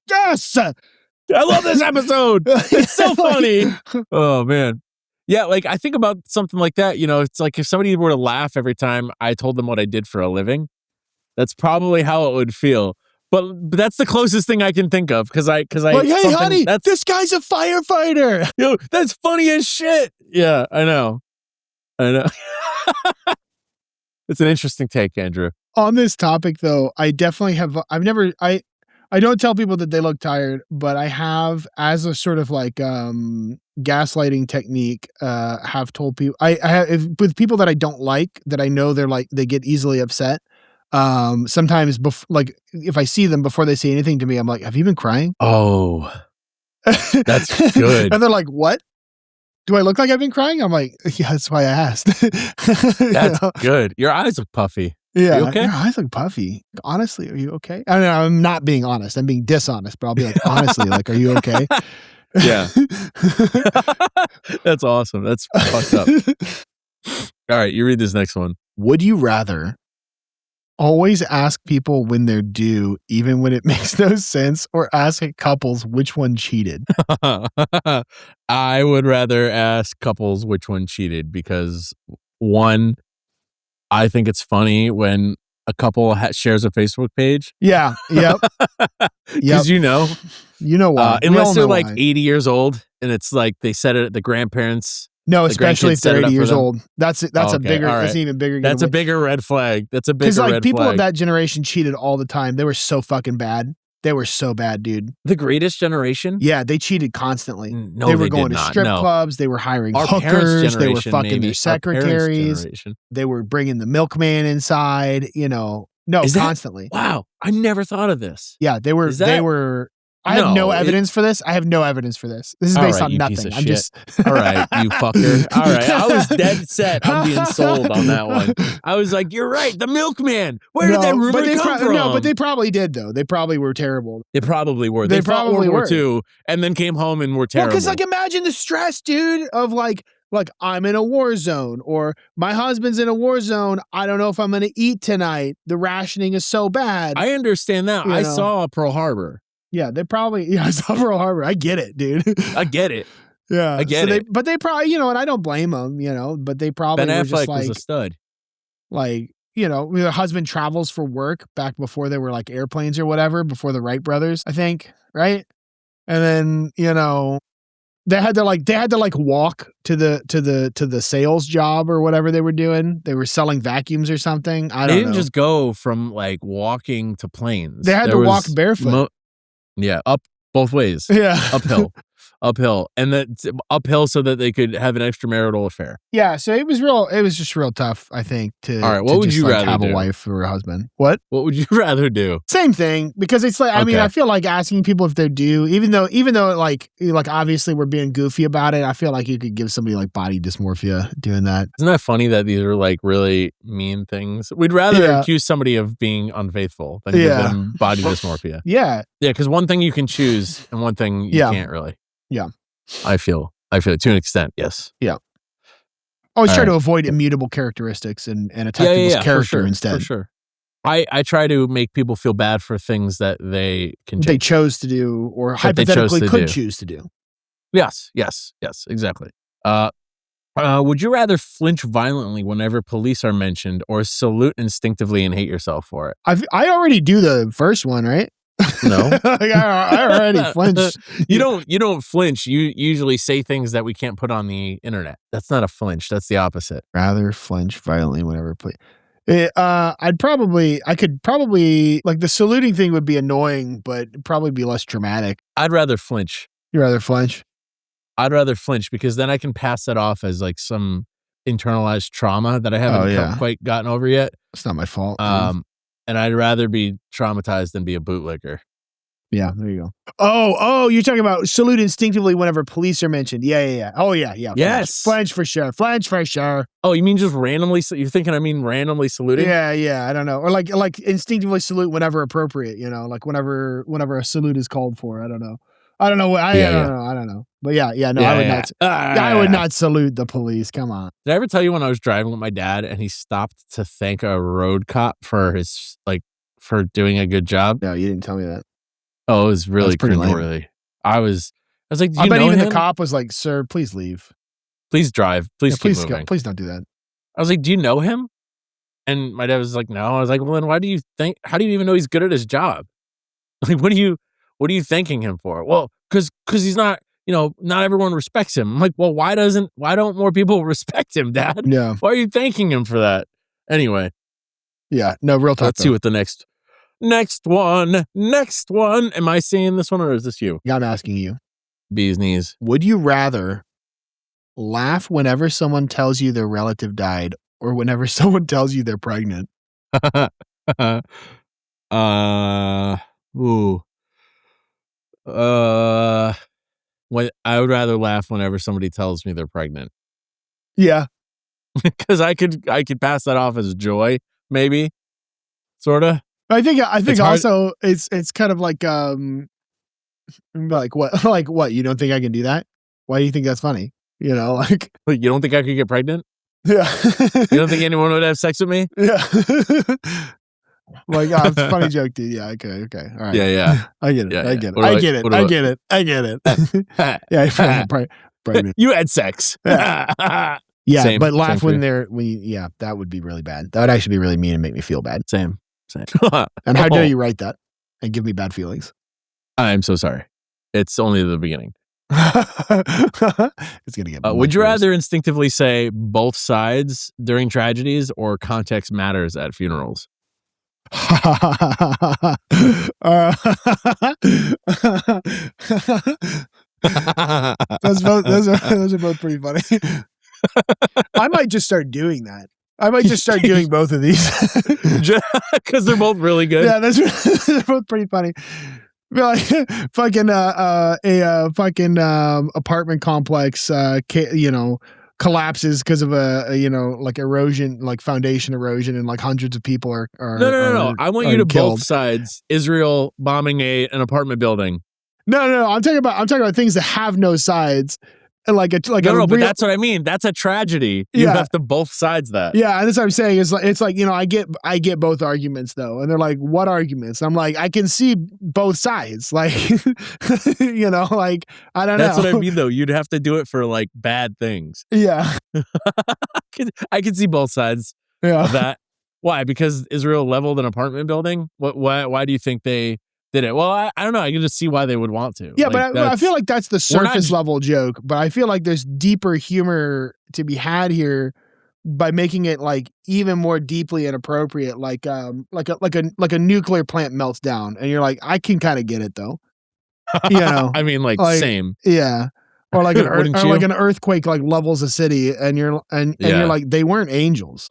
yes, I love this episode. It's so funny. Oh man, yeah. Like I think about something like that. You know, it's like if somebody were to laugh every time I told them what I did for a living, that's probably how it would feel. But that's the closest thing I can think of because hey, honey, this guy's a firefighter. Yo, that's funny as shit. Yeah, I know. It's an interesting take, Andrew. On this topic, though, I definitely have. I don't tell people that they look tired, but I have, as a sort of like gaslighting technique, have told people. I have with people that I don't like, that I know they get easily upset. Sometimes if I see them before they say anything to me, I'm like, have you been crying? Oh, that's good. And they're like, what? Do I look like I've been crying? I'm like, yeah, that's why I asked. That's good. Your eyes look puffy. Yeah. Are you okay? Your eyes look puffy. Honestly, are you okay? I mean, I'm not being honest. I'm being dishonest, but I'll be like, honestly, like, are you okay? Yeah. That's awesome. That's fucked up. All right. You read this next one. Would you rather always ask people when they're due, even when it makes no sense, or ask couples which one cheated? I would rather ask couples which one cheated because, one, I think it's funny when a couple shares a Facebook page. Yeah. Yep. Because you know why. Unless they're like 80 years old and it's like they said it at the grandparents. No, especially if they're 80 years old. That's a bigger. Right. That's an even bigger. That's a bigger red flag. Because people of that generation cheated all the time. They were so fucking bad. They were so bad, dude. The greatest generation? Yeah, they cheated constantly. No, they were going to strip clubs. They were hiring hookers. They were fucking their secretaries. They were bringing the milkman inside. Constantly. Wow, I never thought of this. Yeah, they were. I have no evidence for this. This is based on nothing. I'm just. All right, you fucker. All right. I was dead set on being sold on that one. I was like, you're right. The milkman. Where did that rumor come from? No, but they probably did, though. They probably were terrible. They probably were. They fought World War II and then came home and were terrible. Well, because imagine the stress, dude, of like I'm in a war zone, or my husband's in a war zone. I don't know if I'm going to eat tonight. The rationing is so bad. I understand that. I saw Pearl Harbor. Yeah, they probably. Yeah, I saw Pearl Harbor. I get it, dude. I get it. Yeah, I get it. But they probably, and I don't blame them, but they probably Ben were Affleck just like, was a stud. Like, the husband travels for work back before there were like airplanes or whatever, before the Wright brothers, I think, right? And then they had to walk to the sales job or whatever they were doing. They were selling vacuums or something. I don't know. They didn't just go from like walking to planes. They had to walk barefoot. Yeah, up both ways. Yeah, uphill, and that's uphill so that they could have an extramarital affair. Yeah, so it was just real tough, I think. All right, what would you rather have do? A wife or a husband? What would you rather do? Same thing, because it's like, I mean, I feel like asking people if they're due, even though like obviously we're being goofy about it. I feel like you could give somebody like body dysmorphia doing that. Isn't that funny that these are like really mean things? We'd rather accuse somebody of being unfaithful than give them body dysmorphia. Yeah, because one thing you can choose and one thing you can't really. Yeah. I feel it to an extent, yes. Yeah. Always try to avoid immutable characteristics and attack people's character instead. For sure. I try to make people feel bad for things that they can change. They chose to do or hypothetically could choose to do. Yes, exactly. Would you rather flinch violently whenever police are mentioned, or salute instinctively and hate yourself for it? I already do the first one, right? No, like I already flinched. You don't flinch. You usually say things that we can't put on the internet. That's not a flinch. That's the opposite. Rather flinch violently whenever police. I could probably like the saluting thing would be annoying, but it'd probably be less traumatic. I'd rather flinch. You'd rather flinch? I'd rather flinch because then I can pass that off as like some internalized trauma that I haven't quite gotten over yet. It's not my fault. And I'd rather be traumatized than be a bootlicker. Yeah, there you go. Oh, you're talking about salute instinctively whenever police are mentioned. Yeah. Oh, yeah. Yes. Flinch for sure. Oh, you mean just randomly? You're thinking I mean randomly saluting? Yeah. I don't know. Or like instinctively salute whenever appropriate, like whenever a salute is called for. I don't know. I don't know. I don't know. But yeah. No, I would not. I would not salute the police. Come on. Did I ever tell you when I was driving with my dad and he stopped to thank a road cop for for doing a good job? No, you didn't tell me that. Oh, it was really cringeworthy. I was like, do you I bet know even him? the cop was like, "Sir, please leave. Please drive. Please keep moving. Go. Please don't do that." I was like, "Do you know him?" And my dad was like, "No." I was like, "Well, then how do you even know he's good at his job? Like, what are you thanking him for?" Well, because he's not, not everyone respects him. I'm like, well, why don't more people respect him, Dad? Yeah. Why are you thanking him for that? Anyway. Yeah. No, real talk. Let's see what the next one. Am I seeing this one or is this you? Yeah, I'm asking you. Bee's knees. Would you rather laugh whenever someone tells you their relative died or whenever someone tells you they're pregnant? When I would rather laugh whenever somebody tells me they're pregnant. Yeah. Because I could pass that off as joy, maybe. Sorta. I think also it's kind of like what you don't think I can do that? Why do you think that's funny? Like you don't think I could get pregnant? Yeah. You don't think anyone would have sex with me? Yeah. Like, it's a funny joke, dude. Yeah, okay. All right. Yeah. I get it. Yeah, I get it. Yeah, pregnant. You had sex. Yeah, same, but laugh when that would be really bad. That would actually be really mean and make me feel bad. Same. And how dare you write that and give me bad feelings? I'm so sorry. It's only the beginning. It's gonna get. Would you rather instinctively say both sides during tragedies or context matters at funerals? Those are both pretty funny. I might just start doing that. I might just start doing both of these because they're both really good. Yeah, they're both pretty funny. Like fucking fucking apartment complex collapses because of like erosion, like foundation erosion, and like hundreds of people are no. I want you to killed. both sides. Israel bombing an apartment building. No. I'm talking about things that have no sides. But that's what I mean. That's a tragedy. You have to both sides that. Yeah, and that's what I'm saying. It's like I get both arguments though, and they're like, what arguments? I'm like, I can see both sides. Like, like I don't know. That's what I mean though. You'd have to do it for like bad things. Yeah, I can see both sides of that. Why? Because Israel leveled an apartment building. Why do you think they did it? Well, I don't know. I can just see why they would want to. Yeah, but I feel like that's the surface level joke. But I feel like there's deeper humor to be had here by making it like even more deeply inappropriate, like a nuclear plant melts down, and you're like, I can kind of get it though. I mean, like same. Yeah. Or like an earthquake like levels a city, and you're like, they weren't angels,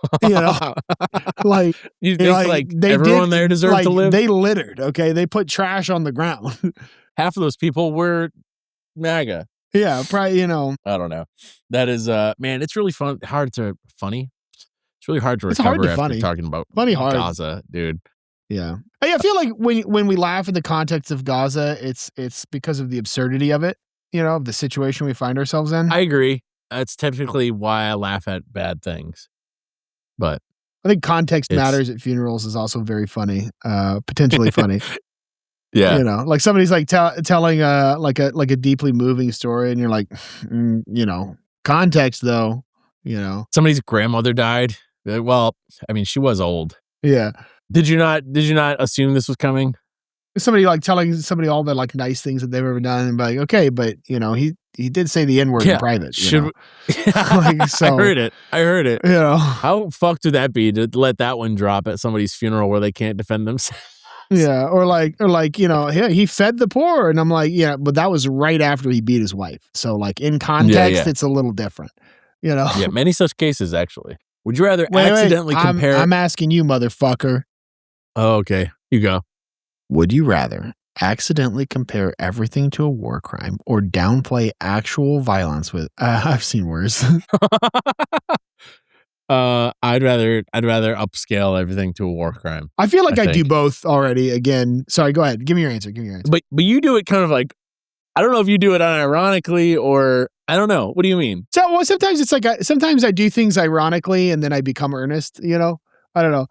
like you think like everyone there deserved to live. They littered, okay. They put trash on the ground. Half of those people were MAGA. Yeah, probably. I don't know. That is, man, it's really funny. It's really hard to recover after talking about Gaza, dude. Yeah, I feel like when we laugh in the context of Gaza, it's because of the absurdity of it. Of the situation we find ourselves in. I agree. That's typically why I laugh at bad things. But I think context matters at funerals is also very funny, potentially funny. Yeah. Like somebody's like telling like a deeply moving story, and you're like, context though. you know. Somebody's grandmother died. Well, I mean, she was old. Yeah. Did you not assume this was coming? Somebody like telling somebody all the like nice things that they've ever done and be like, okay, but you know, he did say the N-word in private. Like, so, I heard it. You know. How fucked would that be to let that one drop at somebody's funeral where they can't defend themselves? Yeah, or like, you know, he fed the poor, and I'm like, yeah, but that was right after he beat his wife. So like in context, it's a little different, you know. Yeah, many such cases actually. Would you rather accidentally compare? I'm asking you, motherfucker. Oh, okay, you go. Would you rather accidentally compare everything to a war crime or downplay actual violence with? I've seen worse. I'd rather upscale everything to a war crime. I feel like I do both already. Again, sorry. Go ahead. Give me your answer. But you do it kind of like, I don't know if you do it unironically or I don't know. What do you mean? So well, sometimes it's like sometimes I do things ironically and then I become earnest. You know, I don't know.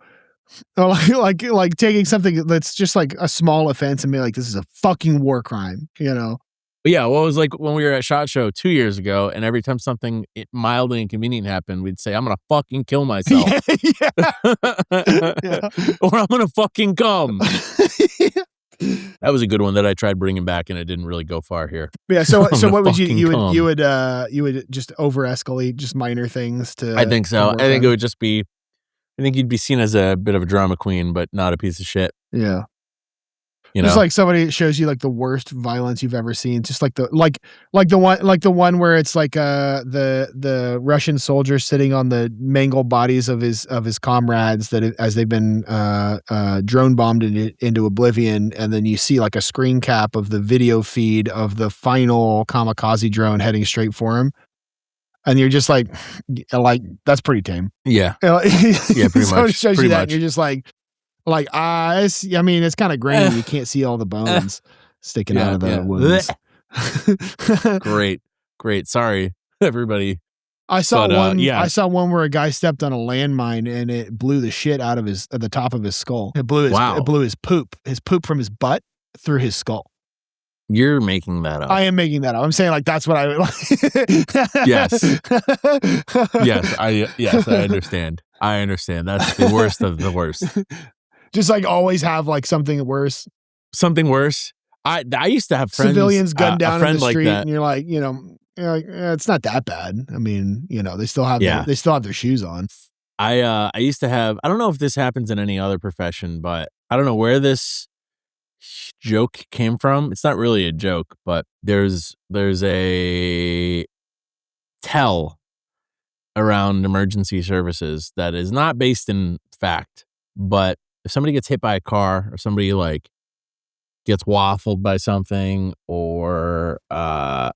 Or like taking something that's just like a small offense and be like, this is a fucking war crime. You know. But yeah, well, it was like when we were at SHOT Show 2 years ago, and every time something mildly inconvenient happened, we'd say, I'm going to fucking kill myself. Yeah. Or I'm going to fucking come. That was a good one that I tried bringing back, and it didn't really go far here. Yeah, so what would you would just over-escalate just minor things to... I think so. I think it would just be... I think you'd be seen as a bit of a drama queen, but not a piece of shit. Yeah. You just know? like somebody shows you like the worst violence you've ever seen. Just like the one where it's like the Russian soldier sitting on the mangled bodies of his comrades that as they've been drone bombed into oblivion, and then you see like a screen cap of the video feed of the final kamikaze drone heading straight for him. And you're just like that's pretty tame. Yeah. Yeah, pretty much. Shows you that and you're just like, it's kind of grainy. You can't see all the bones sticking out of the wounds. Great. Sorry, everybody. I saw one where a guy stepped on a landmine and it blew the shit out of the top of his skull. It blew his poop from his butt through his skull. You're making that up. I am making that up. I'm saying like that's what I would like. Yes, I understand. That's the worst of the worst. Just like always have like something worse. I used to have friends, civilians gunned down in the street, like and you're like, it's not that bad. I mean, they still have their shoes on. I used to have. I don't know if this happens in any other profession, but I don't know where this joke came from. It's not really a joke, but there's a tell around emergency services that is not based in fact, but if somebody gets hit by a car or somebody like gets waffled by something or I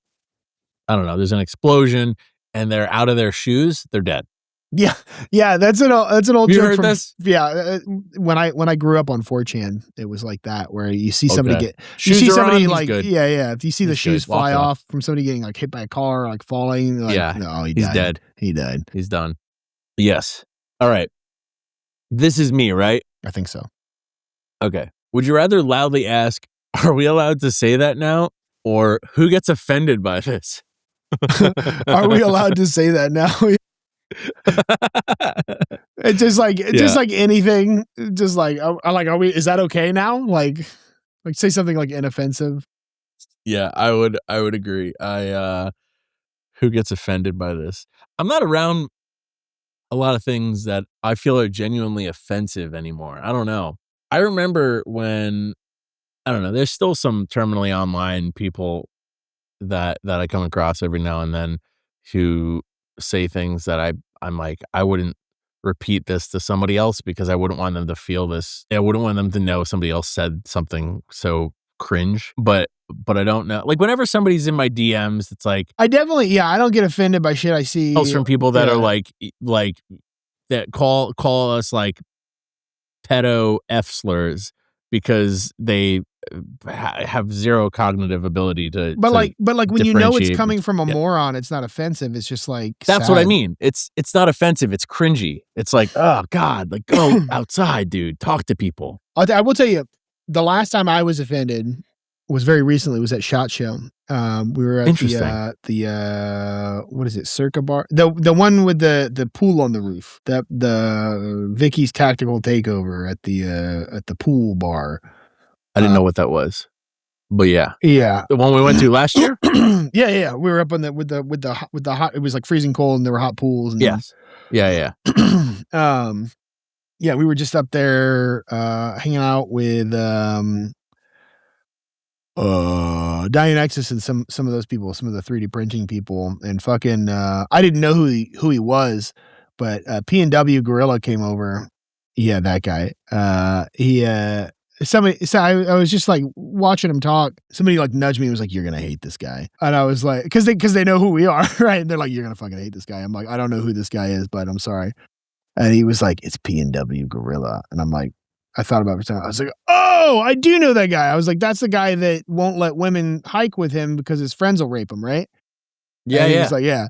don't know, there's an explosion and they're out of their shoes, they're dead. Yeah, that's an old you joke heard from this? Yeah, when I grew up on 4chan, it was like that where you see somebody shoes you see are somebody on, like good. If you see the He's shoes good. Walk fly off. off from somebody getting like hit by a car, like falling, like, no, he's dead. He died. He's done. Yes. All right. This is me, right? I think so. Okay. Would you rather loudly ask, are we allowed to say that now? Or who gets offended by this? Are we allowed to say that now? It's just like anything. Just like, are we? Is that okay now? Like say something like inoffensive. Yeah, I would agree. Who gets offended by this? I'm not around a lot of things that I feel are genuinely offensive anymore. I don't know. I remember when, I don't know, there's still some terminally online people that I come across every now and then who say things that I'm like, I wouldn't repeat this to somebody else because I wouldn't want them to feel this. I wouldn't want them to know somebody else said something so cringe, but I don't know. Like whenever somebody's in my DMs, it's like I definitely, I don't get offended by shit I see from people that are like that call us like pedo F slurs because they have zero cognitive ability to. But like when you know it's coming from a moron, it's not offensive. It's just like that's sad. what I mean. It's not offensive. It's cringy. It's like, oh God, like go outside, dude. Talk to people. I will tell you, the last time I was offended was very recently. Was at SHOT Show. We were at the what is it, Circa Bar? The one with the pool on the roof. The Vicky's Tactical Takeover at the pool bar. I didn't know what that was, but yeah, the one we went to last year. yeah. We were up on with the hot. It was like freezing cold, and there were hot pools. And yes, yeah. Yeah, we were just up there hanging out with Dianexus and some of those people, some of the 3D printing people, and fucking I didn't know who he was, but P&W Gorilla came over. Yeah, that guy. So I was just like watching him talk. Somebody like nudged me and was like, "You're gonna hate this guy," and I was like, because they know who we are, right? And they're like, "You're gonna fucking hate this guy." I'm like, "I don't know who this guy is, but I'm sorry." And he was like, "It's P&W Gorilla," and I'm like, I thought about it for a second. I was like, "Oh, I do know that guy." I was like, "That's the guy that won't let women hike with him because his friends will rape him, right?" Yeah, and he was like, "Yeah."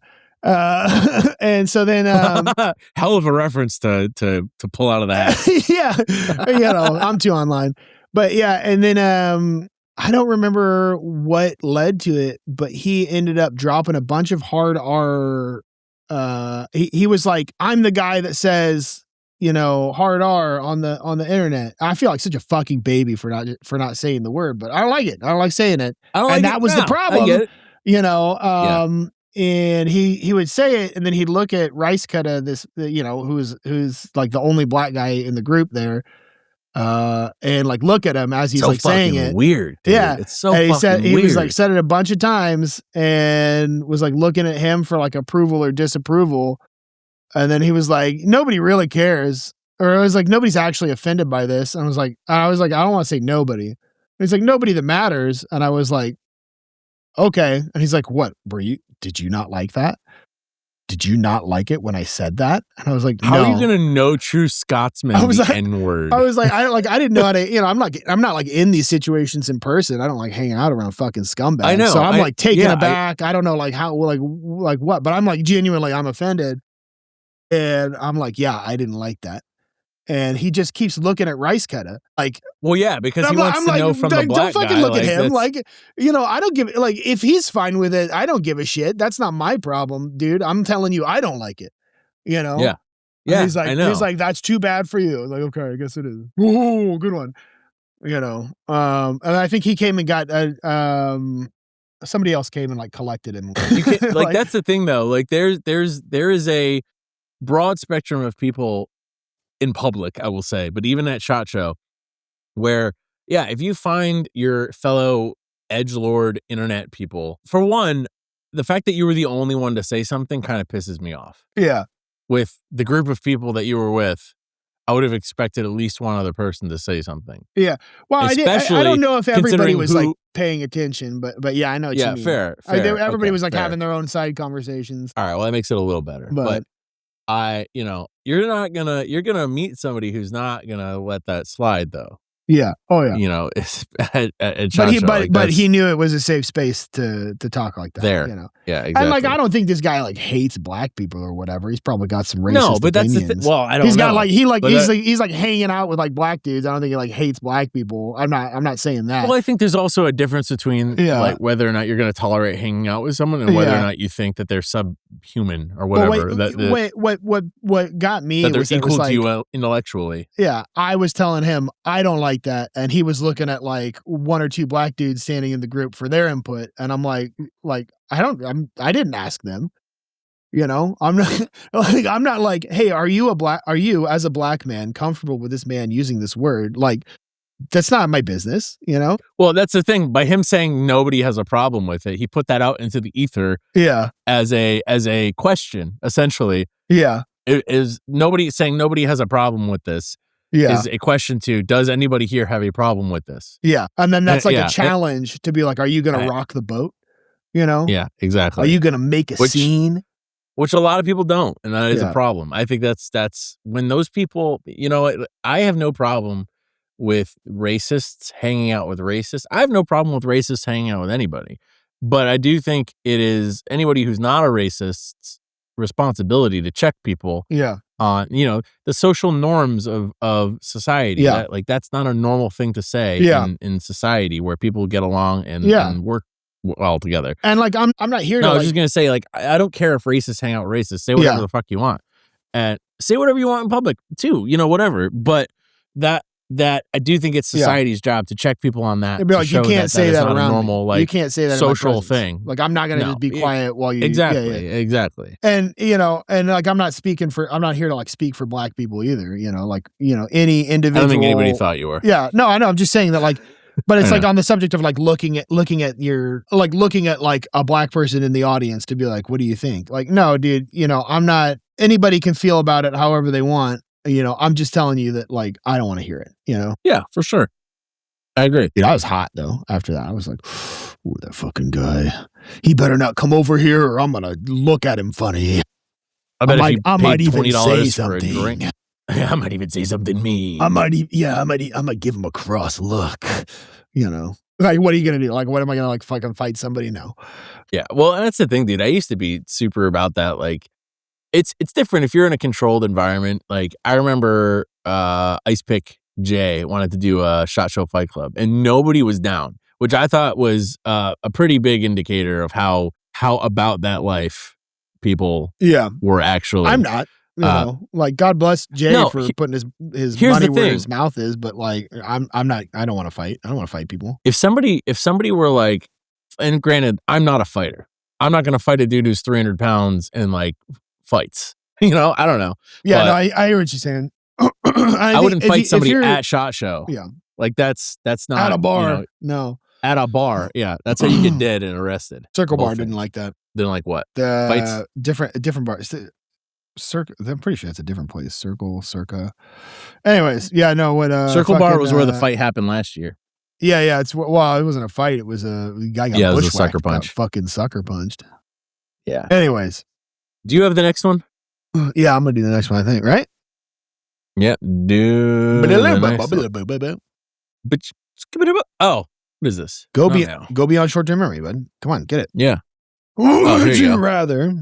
And so then, hell of a reference to pull out of the hat. yeah, I'm too online, but yeah. And then, I don't remember what led to it, but he ended up dropping a bunch of hard R. He was like, "I'm the guy that says, hard R on the internet." I feel like such a fucking baby for not saying the word, but I don't like it. I don't like saying it. And that was the problem, and he would say it, and then he'd look at Rice Cutter, this, who's like the only black guy in the group there, and like look at him as he's like saying it. Weird, dude. Yeah, it's so and fucking weird. He was like said it a bunch of times and was like looking at him for like approval or disapproval, and then he was like, "Nobody really cares," or it was like, "Nobody's actually offended by this." And I was like, "I don't want to say nobody." And he's like, "Nobody that matters," and I was like, "Okay." And he's like, "What did you not like that? Did you not like it when I said that?" And I was like, "No." How are you gonna know true Scotsman the N-word? I was like, I didn't know how to, I'm not like in these situations in person. I don't like hanging out around fucking scumbags. I know. So I'm like taken aback. I don't know like how, like what, but I'm like genuinely, I'm offended. And I'm like, yeah, I didn't like that. And he just keeps looking at Rice Cutter. Like, well, yeah, because he wants to know from the black guy. Don't fucking look at him. Like, I don't give, like, if he's fine with it, I don't give a shit. That's not my problem, dude. I'm telling you, I don't like it. Yeah. Yeah. He's like, I know. He's like, "That's too bad for you." Like, okay, I guess it is. Ooh, good one. And I think he came and got, somebody else came and like collected him. Like, that's the thing though. Like there is a broad spectrum of people in public, I will say, but even at SHOT Show, where, yeah, if you find your fellow edgelord internet people, for one, the fact that you were the only one to say something kind of pisses me off. Yeah. With the group of people that you were with, I would have expected at least one other person to say something. Yeah. Well, I don't know if everybody was like paying attention, but yeah, I know what you mean. Fair. Everybody was like having their own side conversations. All right, well, that makes it a little better. But you're gonna meet somebody who's not gonna let that slide though. Yeah. Oh yeah. It's at but he knew it was a safe space to talk like that. There. Yeah, exactly. And like, I don't think this guy like hates black people or whatever. He's probably got some racist opinions. That's the thing. Well, I don't know. He's got he's like hanging out with like black dudes. I don't think he like hates black people. I'm not saying that. Well, I think there's also a difference between like whether or not you're going to tolerate hanging out with someone and whether or not you think that they're subhuman or whatever. What got me that they're was equal to you intellectually. Yeah, I was telling him I don't like that, and he was looking at like one or two black dudes standing in the group for their input, and I'm like I didn't ask them. I'm not like, "Hey, are you as a black man comfortable with this man using this word?" Like, that's not my business, Well, that's the thing. By him saying nobody has a problem with it, he put that out into the ether. Yeah. As a question, essentially. Yeah. It is nobody saying nobody has a problem with this. Yeah. Is a question to, does anybody here have a problem with this? Yeah. And then that's a challenge to be like, are you going to rock the boat? Yeah, exactly. Are you going to make a scene? Which a lot of people don't. And that is a problem. I think that's when those people, I have no problem with racists hanging out with racists. I have no problem with racists hanging out with anybody. But I do think it is anybody who's not a racist's responsibility to check people. Yeah. on, the social norms of society. Yeah. That's not a normal thing to say in society where people get along and work well together. And like, I'm not here to I was just gonna say, like, I don't care if racists hang out with racists. Say whatever the fuck you want, and say whatever you want in public too. Whatever. But that I do think it's society's job to check people on that. It'd be like, you can't say that around normal, me. like, you can't say that social thing. Like, I'm not gonna just be quiet while you exactly. And and like, I'm not here to like speak for black people either. Any individual. I don't think anybody thought you were. Yeah, no, I know. I'm just saying that, like, but it's like on the subject of like looking at like a black person in the audience to be like, what do you think? Like, no, dude, I'm not. Anybody can feel about it however they want. I'm just telling you that, like, I don't want to hear it, Yeah, for sure. I agree. Dude, I was hot, though, after that. I was like, ooh, that fucking guy. He better not come over here or I'm going to look at him funny. I might even say something. For a drink. I might even say something mean. I might give him a cross look, Like, what are you going to do? Like, what am I going to, like, fucking fight somebody? No. Yeah, well, that's the thing, dude. I used to be super about that, like, it's different if you're in a controlled environment. Like, I remember Ice Pick Jay wanted to do a SHOT Show Fight Club, and nobody was down, which I thought was a pretty big indicator of how about that life people were actually. I'm not. Like, God bless Jay for putting his money where his mouth is, but like, I'm not. I don't want to fight. I don't want to fight people. If somebody were like, and granted, I'm not a fighter. I'm not going to fight a dude who's 300 pounds and like fights. I don't know. Yeah, no, I hear what you're saying. I wouldn't fight somebody at SHOT Show. Yeah, like that's not at a bar. No, at a bar. Yeah, that's how you get dead and arrested. Circle Bar didn't like that. Didn't like what? The fights? Different bars. Circle. I'm pretty sure it's a different place. Circa. Anyways, yeah, no. What? Circle Bar was where the fight happened last year. Yeah. It wasn't a fight. It was a guy got it was a sucker punch. Fucking sucker punched. Yeah. Anyways, do you have the next one? Yeah, I'm gonna do the next one. I think, right? Yeah, dude. Oh, what is this? Go beyond short-term memory, bud. Come on, get it. Yeah. Would you rather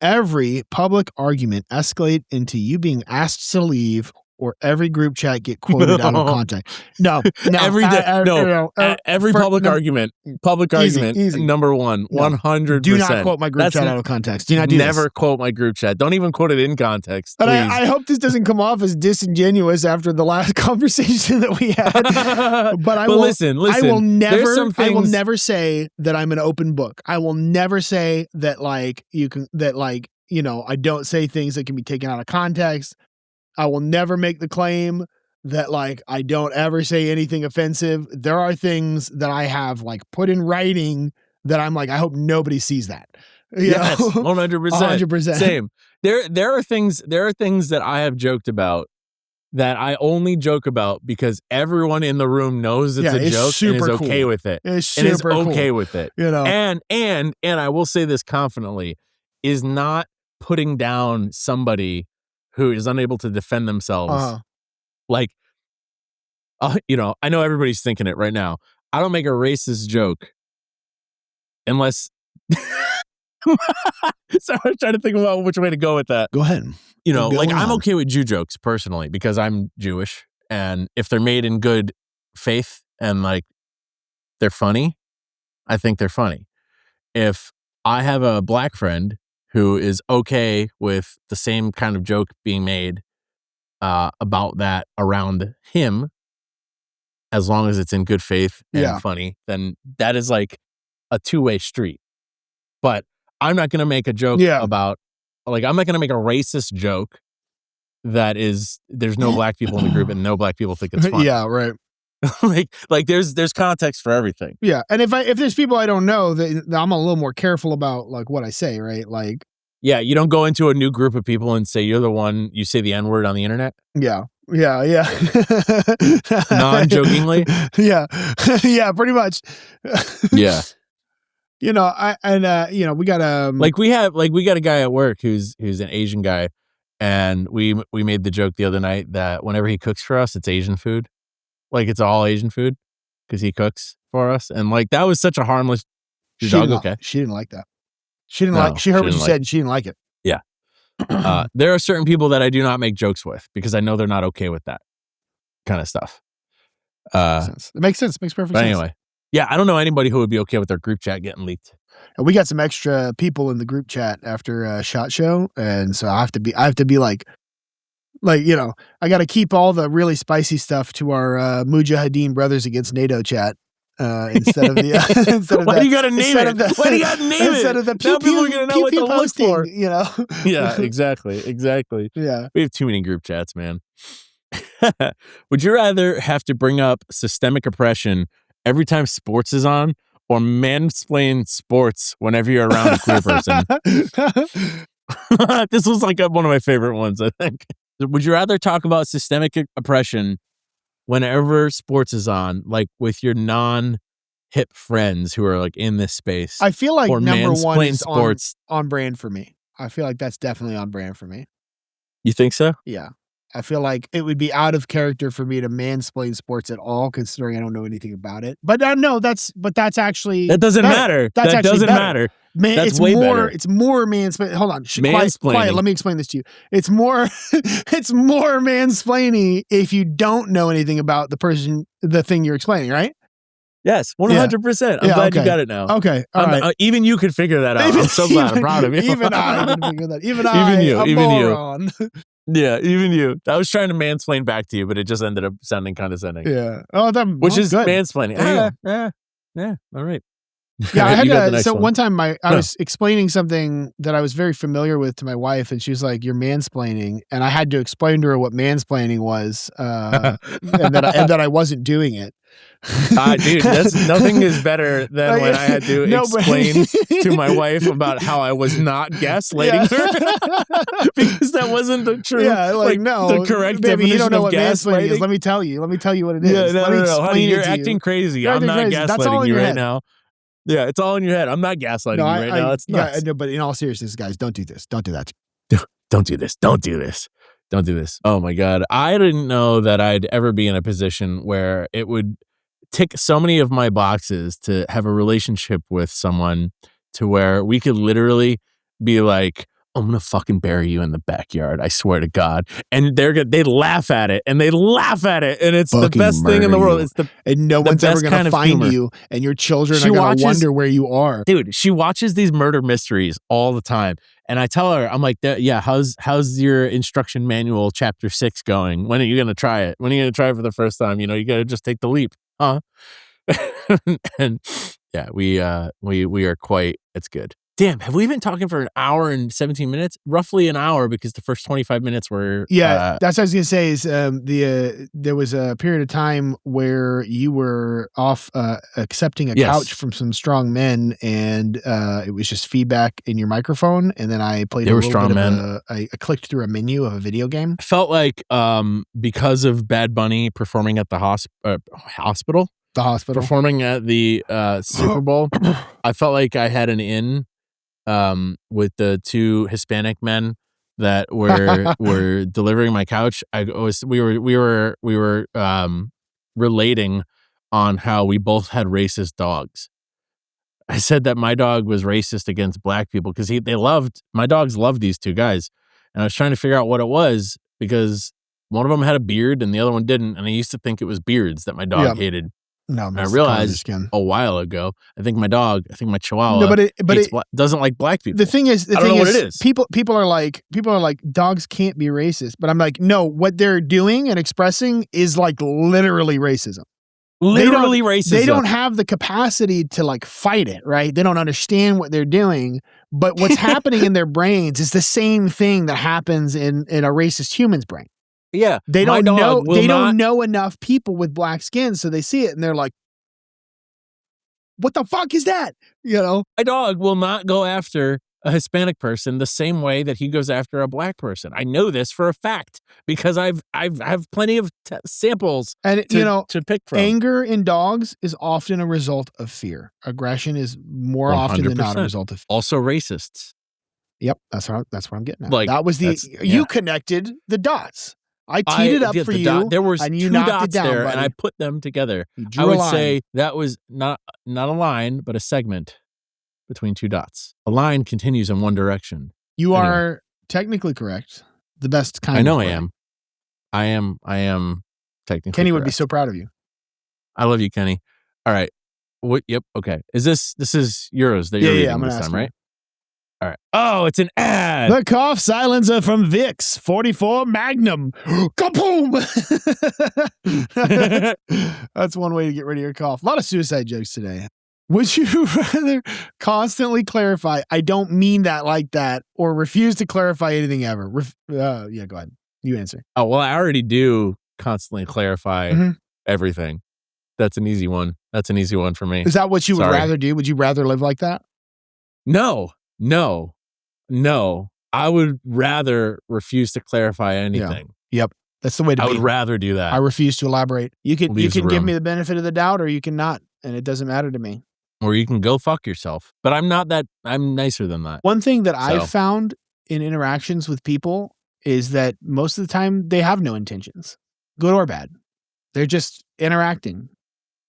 every public argument escalate into you being asked to leave, or every group chat get quoted out of context? No. Every public argument. Easy. Number one, 100%. Do not quote my group chat out of context. Do not do never quote my group chat. Don't even quote it in context. But I hope this doesn't come off as disingenuous after the last conversation that we had. But listen. I will never say that I'm an open book. I will never say that I don't say things that can be taken out of context. I will never make the claim that, like, I don't ever say anything offensive. There are things that I have, like, put in writing that I'm like, I hope nobody sees that. Yes, 100%. Same. There are things that I have joked about that I only joke about because everyone in the room knows it's a joke and is okay with it. It's super okay cool. with it. And I will say this confidently, is not putting down somebody who is unable to defend themselves. Like, I know everybody's thinking it right now. I don't make a racist joke unless. So I was trying to think about which way to go with that. Go ahead. I'm okay with Jew jokes personally because I'm Jewish, and if they're made in good faith and like they're funny, I think they're funny. If I have a black friend who is okay with the same kind of joke being made about that around him, as long as it's in good faith and funny, then that is like a two-way street. But I'm not going to make a joke about, like, I'm not going to make a racist joke that is, there's no black people in the group and no black people think it's funny. Yeah, right. like there's context for everything. Yeah, and if there's people I don't know, I'm a little more careful about like what I say, right? Like, yeah, you don't go into a new group of people and say you're the one, you say the N-word on the internet. Yeah. Non-jokingly. Yeah, pretty much. Yeah. We got we got a guy at work who's an Asian guy, and we made the joke the other night that whenever he cooks for us, it's Asian food. Like, it's all Asian food because he cooks for us. And like, that was such a harmless. She didn't like that. She heard what you said and she didn't like it. Yeah. There are certain people that I do not make jokes with because I know they're not okay with that kind of stuff. It makes sense. It makes perfect sense. Anyway, yeah, I don't know anybody who would be okay with their group chat getting leaked. And we got some extra people in the group chat after SHOT Show, and so I have to be like, I got to keep all the really spicy stuff to our Mujahideen Brothers Against NATO chat. Instead of the why do you gotta name it? Why do you gotta name it? Instead of the pew people are gonna know what to look for. Yeah, exactly. Yeah, we have too many group chats, man. Would you rather have to bring up systemic oppression every time sports is on, or mansplain sports whenever you're around a queer person? This was like one of my favorite ones, I think. Would you rather talk about systemic oppression whenever sports is on, like with your non-hip friends who are like in this space? I feel like or number one is sports on brand for me. I feel like that's definitely on brand for me. You think so? Yeah. I feel like it would be out of character for me to mansplain sports at all, considering I don't know anything about it. But no, that's actually that doesn't matter. That doesn't matter. Man, that's way better. It's more mansplaining. Hold on, mansplaining. Quiet. Let me explain this to you. It's more mansplaining if you don't know anything about the thing you're explaining, right? Yes, 100%. I'm glad you got it now. Okay, all right. Even you could figure that out. I'm so glad. I'm proud of you. Even I can figure that. Even you. Yeah, even you. I was trying to mansplain back to you, but it just ended up sounding condescending. Yeah. Which is good. Mansplaining. Yeah. All right. Yeah, I had to. So one time I was explaining something that I was very familiar with to my wife, and she was like, "You're mansplaining," and I had to explain to her what mansplaining was, and that I wasn't doing it. Dude, nothing is better than when I had to explain to my wife about how I was not gaslighting her because that wasn't the truth. Yeah, the correct baby, you don't know what gaslighting is. Let me tell you what it is. Yeah, no, honey, you're acting crazy. I'm not gaslighting you right now. Yeah, it's all in your head. I'm not gaslighting you right now. It's nuts. Yeah, but in all seriousness, guys, don't do this. Don't do that. Don't do this. Don't do this. Don't do this. Oh my God. I didn't know that I'd ever be in a position where it would tick so many of my boxes to have a relationship with someone to where we could literally be like, I'm going to fucking bury you in the backyard. I swear to God. And they laugh at it and it's the best thing in the world. And no one's ever going to find you, and your children are going to wonder where you are. Dude, she watches these murder mysteries all the time. And I tell her, I'm like, yeah, how's your instruction manual chapter 6 going? When are you going to try it? When are you going to try it for the first time? You got to just take the leap. Huh? And yeah, we are quite, it's good. Damn, have we been talking for an hour and 17 minutes? Roughly an hour, because the first 25 minutes were... Yeah, that's what I was going to say is there was a period of time where you were off accepting a couch from some strong men, and it was just feedback in your microphone, and then I played I clicked through a menu of a video game. I felt like because of Bad Bunny performing at the hospital, performing at the Super Bowl, I felt like I had an in with the two Hispanic men that were delivering my couch. We were relating on how we both had racist dogs. I said that my dog was racist against black people because my dogs loved these two guys, and I was trying to figure out what it was because one of them had a beard and the other one didn't, and I used to think it was beards that my dog hated. No, I realized a while ago. I think my Chihuahua, no, but it doesn't like black people. The thing is, what it is. People are like dogs can't be racist, but I'm like, no, what they're doing and expressing is like literally racism. Literally racism. They don't have the capacity to like fight it, right? They don't understand what they're doing, but what's happening in their brains is the same thing that happens in a racist human's brain. Yeah, they don't know. They don't know enough people with black skin, so they see it and they're like, "What the fuck is that?" My dog will not go after a Hispanic person the same way that he goes after a black person. I know this for a fact because I have plenty of samples to pick from. Anger in dogs is often a result of fear. Aggression is more 100%. Often than not a result of fear. Also racists. Yep, that's what I'm getting at. That was you connected the dots. I teed it up for you. There was and you 2 dots down, there, buddy. and I put them together. I would say that was not a line, but a segment between 2 dots. A line continues in one direction. You are technically correct. The best kind. I know of I am. I am technically Kenny would be correct. so proud of you. I love you, Kenny. All right. Yep. Okay. This is yours that you're reading this time, right? All right. Oh, it's an ad. The cough silencer from Vicks 44 Magnum. Kaboom! That's one way to get rid of your cough. A lot of suicide jokes today. Would you rather constantly clarify, I don't mean that like that, or refuse to clarify anything ever? Yeah, go ahead. You answer. Oh, well, I already do constantly clarify everything. That's an easy one. That's an easy one for me. Is that what you would rather do? Would you rather live like that? No. I would rather refuse to clarify anything. Yeah. Yep. That's the way to be. I would rather do that. I refuse to elaborate. You can give me the benefit of the doubt, or you can not, and it doesn't matter to me. Or you can go fuck yourself. But I'm nicer than that. One thing that I've found in interactions with people is that most of the time they have no intentions, good or bad. They're just interacting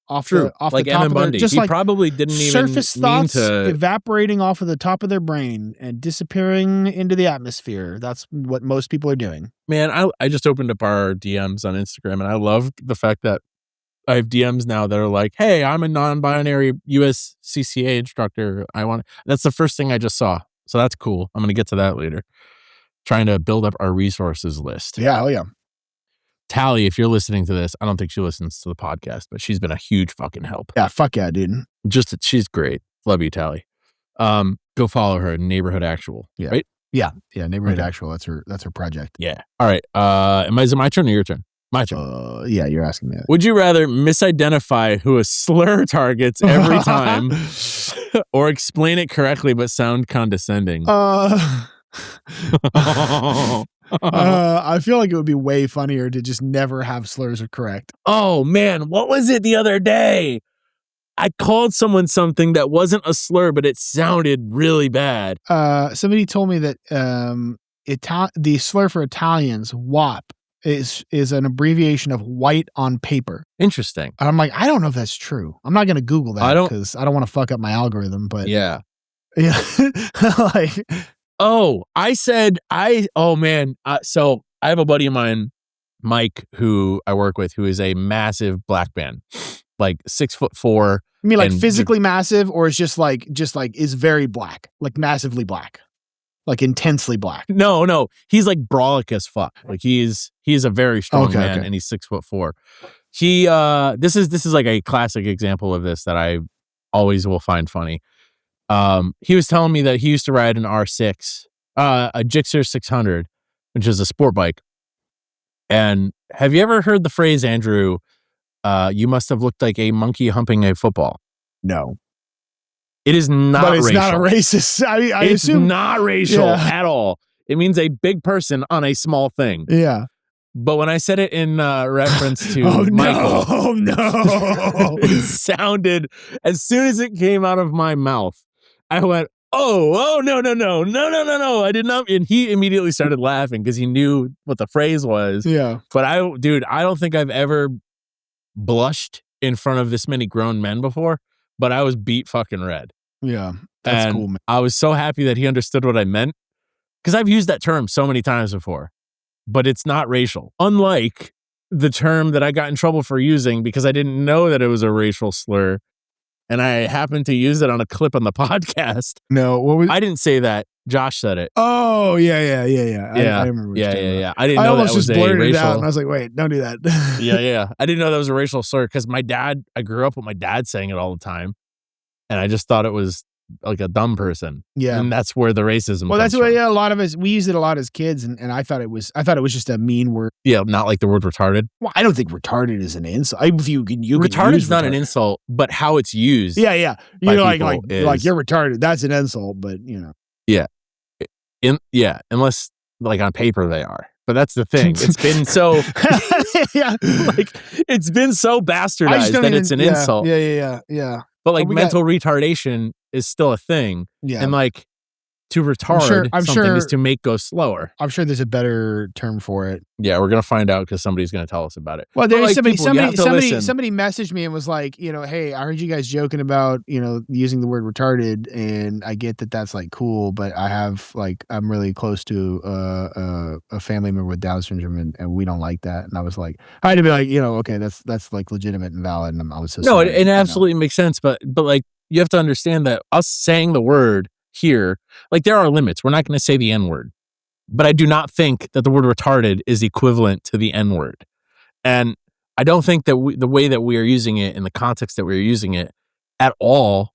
off the top Emmett of Bundy. their, just he like probably didn't surface even mean thoughts to evaporating off of the top of their brain and disappearing into the atmosphere. That's what most people are doing. Man, I just opened up our DMs on Instagram, and I love the fact that I have DMs now that are like, hey, I'm a non-binary USCCA instructor. That's the first thing I just saw. So that's cool. I'm going to get to that later. Trying to build up our resources list. Yeah. Oh yeah. Tally, if you're listening to this, I don't think she listens to the podcast, but she's been a huge fucking help. Yeah. Fuck yeah, dude. She's great. Love you, Tally. Go follow her, Neighborhood Actual. Yeah. Right? Yeah. Yeah. Neighborhood Actual. That's her project. Yeah. All right. Is it my turn or your turn? My turn. Yeah, you're asking me that. Would you rather misidentify who a slur targets every time or explain it correctly but sound condescending? I feel like it would be way funnier to just never have slurs are correct. Oh, man. What was it the other day? I called someone something that wasn't a slur, but it sounded really bad. Somebody told me that the slur for Italians, WAP, is an abbreviation of white on paper. Interesting. And I'm like, I don't know if that's true. I'm not going to Google that because I don't want to fuck up my algorithm. But yeah. Like, oh man. So I have a buddy of mine, Mike, who I work with, who is a massive black man, like 6'4". You mean like physically massive, or is just like is very black, like massively black? Like intensely black. No. He's like brolic as fuck. Like he is a very strong man, and he's 6'4". He this is like a classic example of this that I always will find funny. He was telling me that he used to ride an R6, a Gixxer 600, which is a sport bike. And have you ever heard the phrase, Andrew, you must have looked like a monkey humping a football? No. It is not racial. But it's not a racist. I it's assume. Not racial at all. It means a big person on a small thing. Yeah. But when I said it in reference to Michael, it sounded, as soon as it came out of my mouth, I went, oh, no, I did not. And he immediately started laughing because he knew what the phrase was. Yeah. But I don't think I've ever blushed in front of this many grown men before, but I was beat fucking red. Yeah. That's cool, man. I was so happy that he understood what I meant because I've used that term so many times before, but it's not racial. Unlike the term that I got in trouble for using because I didn't know that it was a racial slur. And I happened to use it on a clip on the podcast. No, what was? I didn't say that. Josh said it. Oh yeah. I remember. Yeah. I didn't know almost that was just blurted a racial. it out, and I was like, wait, don't do that. yeah. I didn't know that was a racial slur because I grew up with my dad saying it all the time, and I just thought it was like a dumb person. Yeah, and that's where the racism. Well, comes that's what from. a lot of us we used it a lot as kids, and I thought it was just a mean word. Yeah, not like the word retarded. Well, I don't think retarded is an insult. You retarded is not an insult, but how it's used. Yeah. You're like you're retarded. That's an insult, but you know. Yeah. Unless like on paper they are. But that's the thing. It's been so like it's been so bastardized that it's an insult. Yeah. But like mental retardation is still a thing. Yeah. And like to retard I'm something sure, is to make go slower. I'm sure there's a better term for it. Yeah, we're gonna find out because somebody's gonna tell us about it. Well, there's somebody somebody messaged me and was like, hey, I heard you guys joking about, using the word retarded, and I get that that's like cool, but I have I'm really close to a family member with Down syndrome, and we don't like that. And I was like, I had to be like, okay, that's like legitimate and valid, and I was so sorry, it absolutely makes sense, but like you have to understand that us saying the word here, like there are limits. We're not going to say the N-word, but I do not think that the word retarded is equivalent to the N-word. And I don't think that the way that we are using it in the context that we're using it at all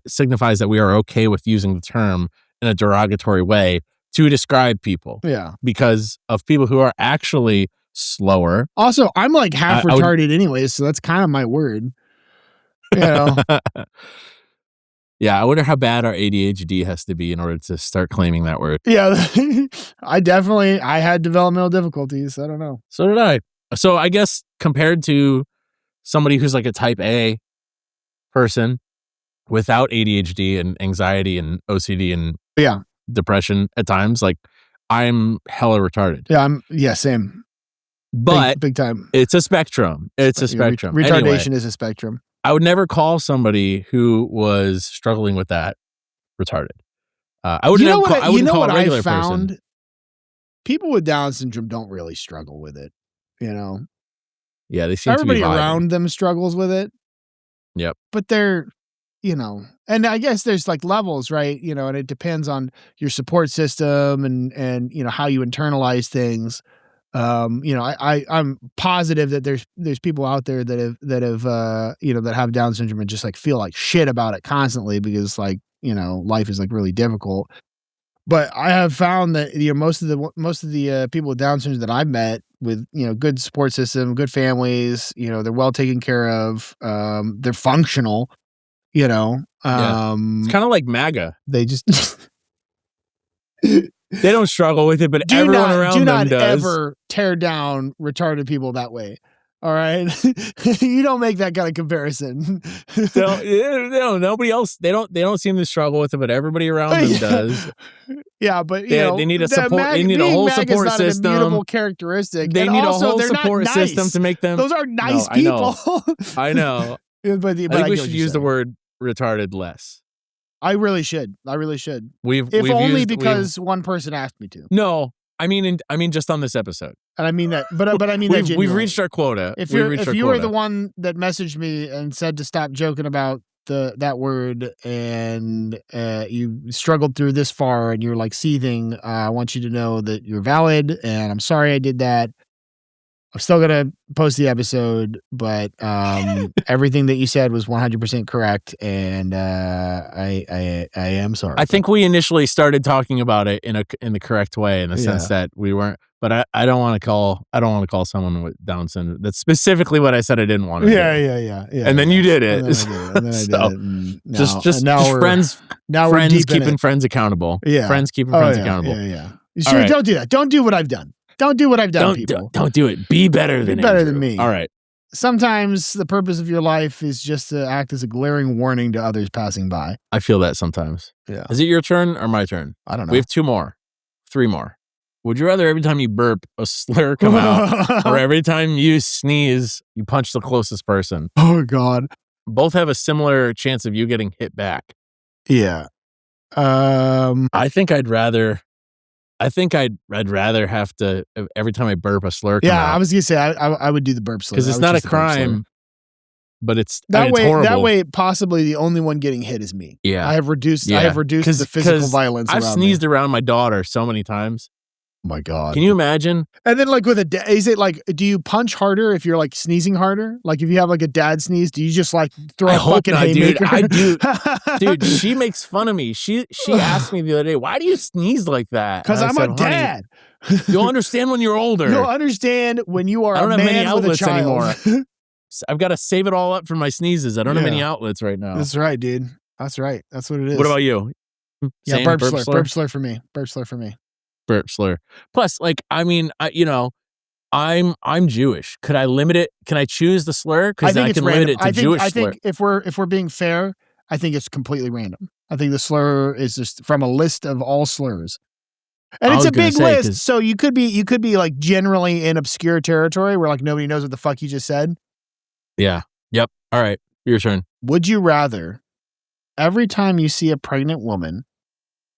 signifies that we are okay with using the term in a derogatory way to describe people. Yeah. Because of people who are actually slower. Also, I'm like half retarded anyways, so that's kind of my word. Yeah, I wonder how bad our ADHD has to be in order to start claiming that word. Yeah, I had developmental difficulties. I don't know. So did I. So I guess compared to somebody who's like a type A person without ADHD and anxiety and OCD and depression at times, like I'm hella retarded. Yeah, same. But big time. It's a spectrum. It's a spectrum. Retardation is a spectrum. I would never call somebody who was struggling with that retarded. I would never call a regular person. People with Down syndrome don't really struggle with it. Yeah, they seem everybody to be around them struggles with it. Yep. But they're, and I guess there's like levels, right? And it depends on your support system and how you internalize things. I'm positive that there's people out there that have Down syndrome and just like feel like shit about it constantly because life is like really difficult. But I have found that most of the people with Down syndrome that I've met with good support system, good families, they're well taken care of, they're functional, It's kind of like MAGA. They just they don't struggle with it, but everyone around them does. Do not ever tear down retarded people that way. All right, you don't make that kind of comparison. Nobody else. They don't seem to struggle with it, but everybody around them does. Yeah, but they need a support. They need a whole support system. An immutable characteristic. They need a whole support system to make them. Those are nice people. I know. But I think we should use the word retarded less. I really should. We've only because one person asked me to. No, I mean just on this episode. And I mean that, but I mean that we've reached our quota. If you were the one that messaged me and said to stop joking about that word and you struggled through this far and you're like seething, I want you to know that you're valid and I'm sorry I did that. I'm still going to post the episode, but everything that you said was 100% correct, and I am sorry. I think we initially started talking about it in the correct way, in the sense that we weren't. But I don't want to call someone with Down syndrome. That's specifically what I said I didn't want to do. Yeah. And then you did it. Just friends keeping friends accountable. Yeah. Friends keeping friends accountable. Yeah. Sure, don't do that. Don't do what I've done. Don't do what I've done, people. Don't do it. Be better than me. All right. Sometimes the purpose of your life is just to act as a glaring warning to others passing by. I feel that sometimes. Yeah. Is it your turn or my turn? I don't know. We have 3 more. Would you rather every time you burp, a slur come out, or every time you sneeze, you punch the closest person? Oh, God. Both have a similar chance of you getting hit back. Yeah. I think I'd rather have to, every time I burp, a slur come out. Yeah, I was going to say, I would do the burp slur. Because it's not a crime, but it's horrible. That way, possibly the only one getting hit is me. Yeah. I have reduced the physical violence around me. I've sneezed around my daughter so many times. Oh my God. Can you imagine? And then like is it like, do you punch harder if you're like sneezing harder? Like if you have like a dad sneeze, do you just like throw a fucking haymaker? Dude, I do. Dude, she makes fun of me. She asked me the other day, why do you sneeze like that? Because I'm a dad. You'll understand when you're older. You'll understand when you are a man with a child. I don't have many outlets anymore. I've got to save it all up for my sneezes. I don't have any outlets right now. That's right, dude. That's right. That's what it is. What about you? Yeah, burp slur. Burp slur for me. Burp slur for me. Burp slur. Plus, like, I mean, I'm Jewish. Could I limit it? Can I choose the slur? Because I can limit it to Jewish slur. I think if we're being fair, I think it's completely random. I think the slur is just from a list of all slurs. And it's a big list, so you could be like generally in obscure territory where like nobody knows what the fuck you just said. Yeah. Yep. All right. Your turn. Would you rather every time you see a pregnant woman,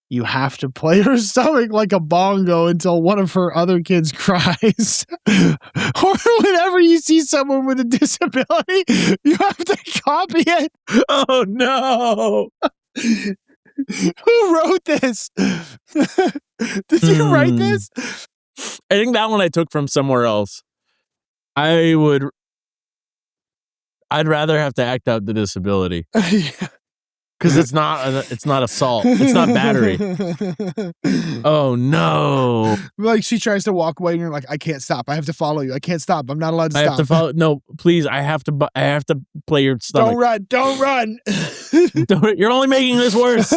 you have to play her stomach like a bongo until one of her other kids cries? Or whenever you see someone with a disability, you have to copy it? Oh, no. Who wrote this? Did you write this? I think that one I took from somewhere else. I'd rather have to act out the disability. Because it's not assault. It's not battery. Oh, no. Like she tries to walk away and you're like, I can't stop. I have to follow you. I can't stop. I'm not allowed to stop. I have to follow. No, please. I have to play your stomach. Don't run. You're only making this worse.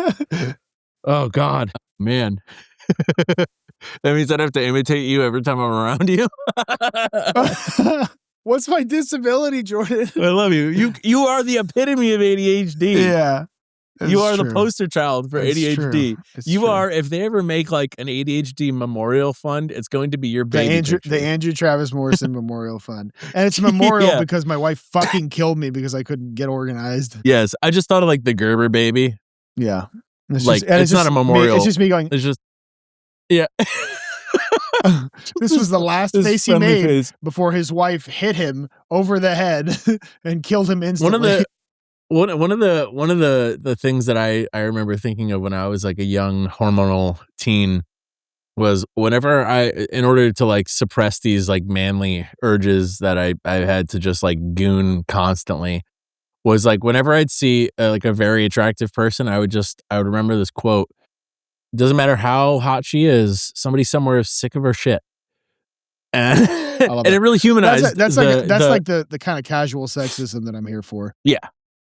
Oh, God. Man. That means I'd have to imitate you every time I'm around you. What's my disability, Jordan? I love you. You are the epitome of ADHD. Yeah. You are the poster child for ADHD. You are, if they ever make like an ADHD memorial fund, it's going to be your baby. The Andrew Travis Morrison Memorial Fund. And it's a memorial because my wife fucking killed me because I couldn't get organized. Yes. I just thought of like the Gerber baby. Yeah. It's not a memorial. It's just me going. It's just, yeah. This was the last face he made before his wife hit him over the head and killed him instantly. One of the things that I remember thinking of when I was like a young hormonal teen was whenever in order to like suppress these like manly urges that I had to just like goon constantly, was like whenever I'd see like a very attractive person, I would remember this quote: "Doesn't matter how hot she is, somebody somewhere is sick of her shit." And it really humanized. That's like the kind of casual sexism that I'm here for. Yeah.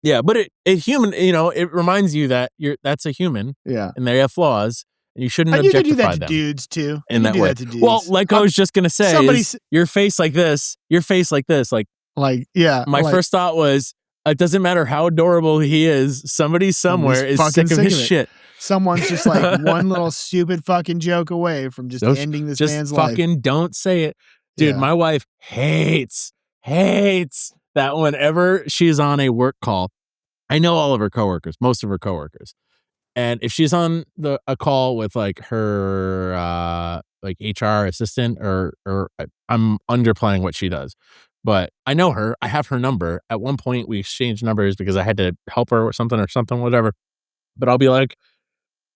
Yeah, but it reminds you that that's a human. Yeah. And they have flaws, and you shouldn't objectify them. You can do that to dudes too. In that way. Well, like I was just gonna say, your face like this, like yeah. My first thought was, it doesn't matter how adorable he is, somebody somewhere is sick of his shit. Someone's just like one little stupid fucking joke away from just ending this man's life. Just fucking don't say it. Dude, my wife hates that whenever she's on a work call, I know all of her coworkers, most of her coworkers. And if she's on a call with like her like HR assistant or I'm underplaying what she does, but I know her, I have her number. At one point we exchanged numbers because I had to help her or something, whatever. But I'll be like,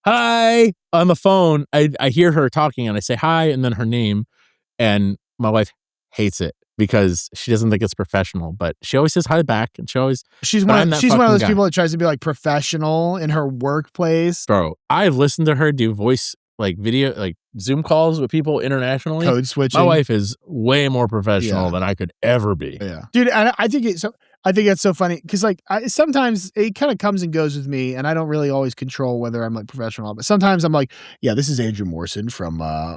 hi, on the phone. I hear her talking and I say hi and then her name, and my wife hates it because she doesn't think it's professional, but she always says hi back, and she's one of those people that tries to be like professional in her workplace. Bro, I've listened to her do voice like video, like Zoom calls with people internationally. Code switching. My wife is way more professional than I could ever be. Yeah, dude, and I think that's so funny because like sometimes it kind of comes and goes with me, and I don't really always control whether I'm like professional. But sometimes I'm like, yeah, this is Andrew Morrison from my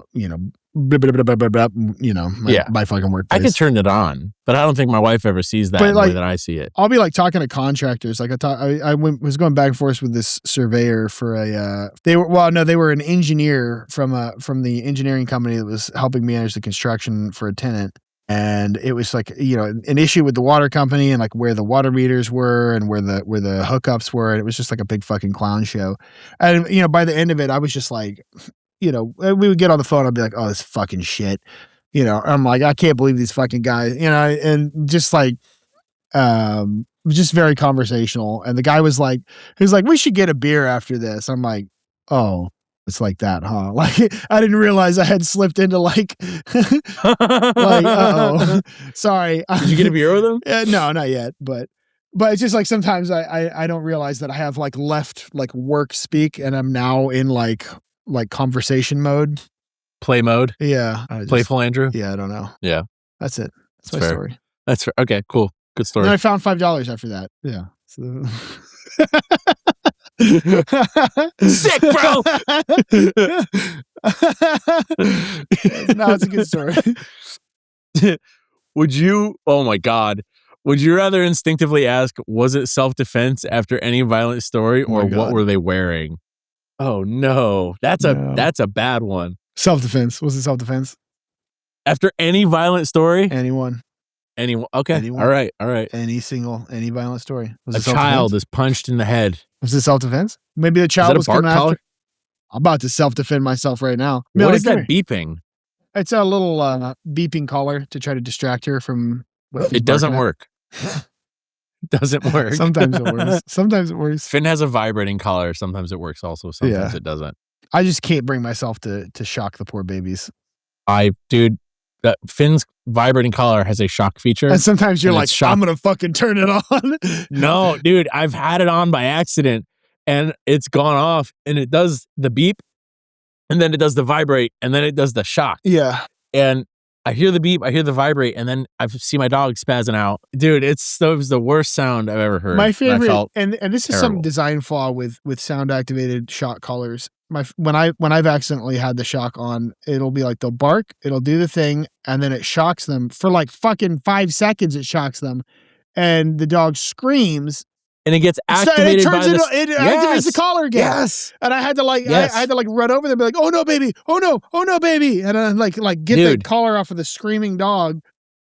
fucking workplace. I could turn it on, but I don't think my wife ever sees that the way that I see it. I'll be like talking to contractors. Like I was going back and forth with this surveyor for they were an engineer from the engineering company that was helping manage the construction for a tenant. And it was like, an issue with the water company and like where the water meters were and where the hookups were. And it was just like a big fucking clown show. And, by the end of it, I was just like, we would get on the phone. I'd be like, oh, this fucking shit. I'm like, I can't believe these fucking guys, and just like, just very conversational. And the guy was like, we should get a beer after this. I'm like, oh, it's like that, huh? Like, I didn't realize I had slipped into like, uh-oh. Sorry. Did you get a beer with him? No, not yet. But it's just like sometimes I don't realize that I have like left like work speak and I'm now in like conversation mode. Play mode? Yeah. Playful Andrew? Yeah, I don't know. Yeah. That's it. That's my fair. story. That's fair. Okay, cool. Good story. And I found $5 after that. Yeah. So. Sick, bro. No, it's a good story. Would you? Oh my God! Would you rather instinctively ask, was it self-defense after any violent story, or what were they wearing? Oh no, that's a bad one. Self-defense. Was it self-defense? After any violent story? Anyone. Okay. Anyone. All right. Any violent story. Was a child is punched in the head. Was it self-defense? Maybe the child was coming after. I'm about to self-defend myself right now. What is that beeping? It's a little beeping collar to try to distract her from. It doesn't work. Doesn't work. Sometimes it works. Finn has a vibrating collar. Sometimes it works also. Sometimes it doesn't. I just can't bring myself to shock the poor babies. Dude, that Finn's vibrating collar has a shock feature. And sometimes you're like, I'm going to fucking turn it on. No, dude, I've had it on by accident and it's gone off and it does the beep and then it does the vibrate and then it does the shock. Yeah. And I hear the beep, I hear the vibrate, and then I see my dog spazzing out. Dude, it was the worst sound I've ever heard. My favorite, and this is some design flaw with sound activated shock collars. When I've accidentally had the shock on, it'll be like they'll bark, it'll do the thing, and then it shocks them for like fucking 5 seconds. It shocks them, and the dog screams. And it gets activated. It activates the collar again. Yes. And I had to I had to run over them and be like, oh no, baby. Oh no, baby. And then get the collar off of the screaming dog.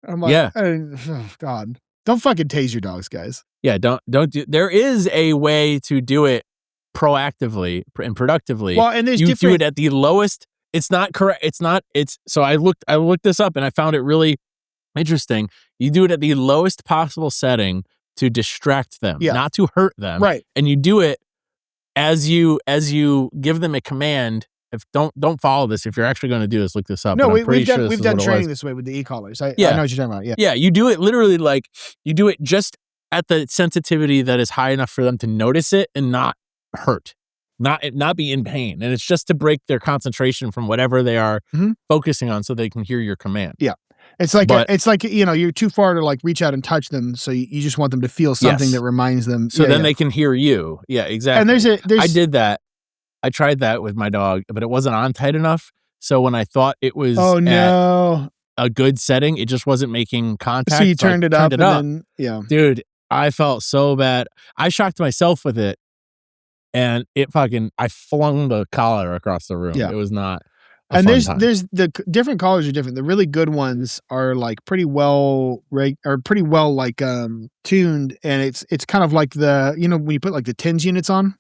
I'm like, oh God. Don't fucking tase your dogs, guys. Yeah, don't do. There is a way to do it proactively and productively. Well, and there's you do it at the lowest. It's not correct. So I looked this up and I found it really interesting. You do it at the lowest possible setting to distract them, not to hurt them. Right. And you do it as you give them a command. If don't follow this. If you're actually going to do this, look this up. No, we've done training this way with the e-collars. I know what you're talking about. Yeah. Yeah. You do it literally you do it just at the sensitivity that is high enough for them to notice it and not hurt, not be in pain. And it's just to break their concentration from whatever they are focusing on so they can hear your command. Yeah. It's like, you're too far to reach out and touch them. So you just want them to feel something that reminds them. So then they can hear you. Yeah, exactly. And I did that. I tried that with my dog, but it wasn't on tight enough. So when I thought it was a good setting, it just wasn't making contact. So you turned it up. Then, dude, I felt so bad. I shocked myself with it. And I flung the collar across the room. Yeah. It was not. And there's the different collars are different. The really good ones are pretty well tuned, and it's kind of like when you put the TINS units on,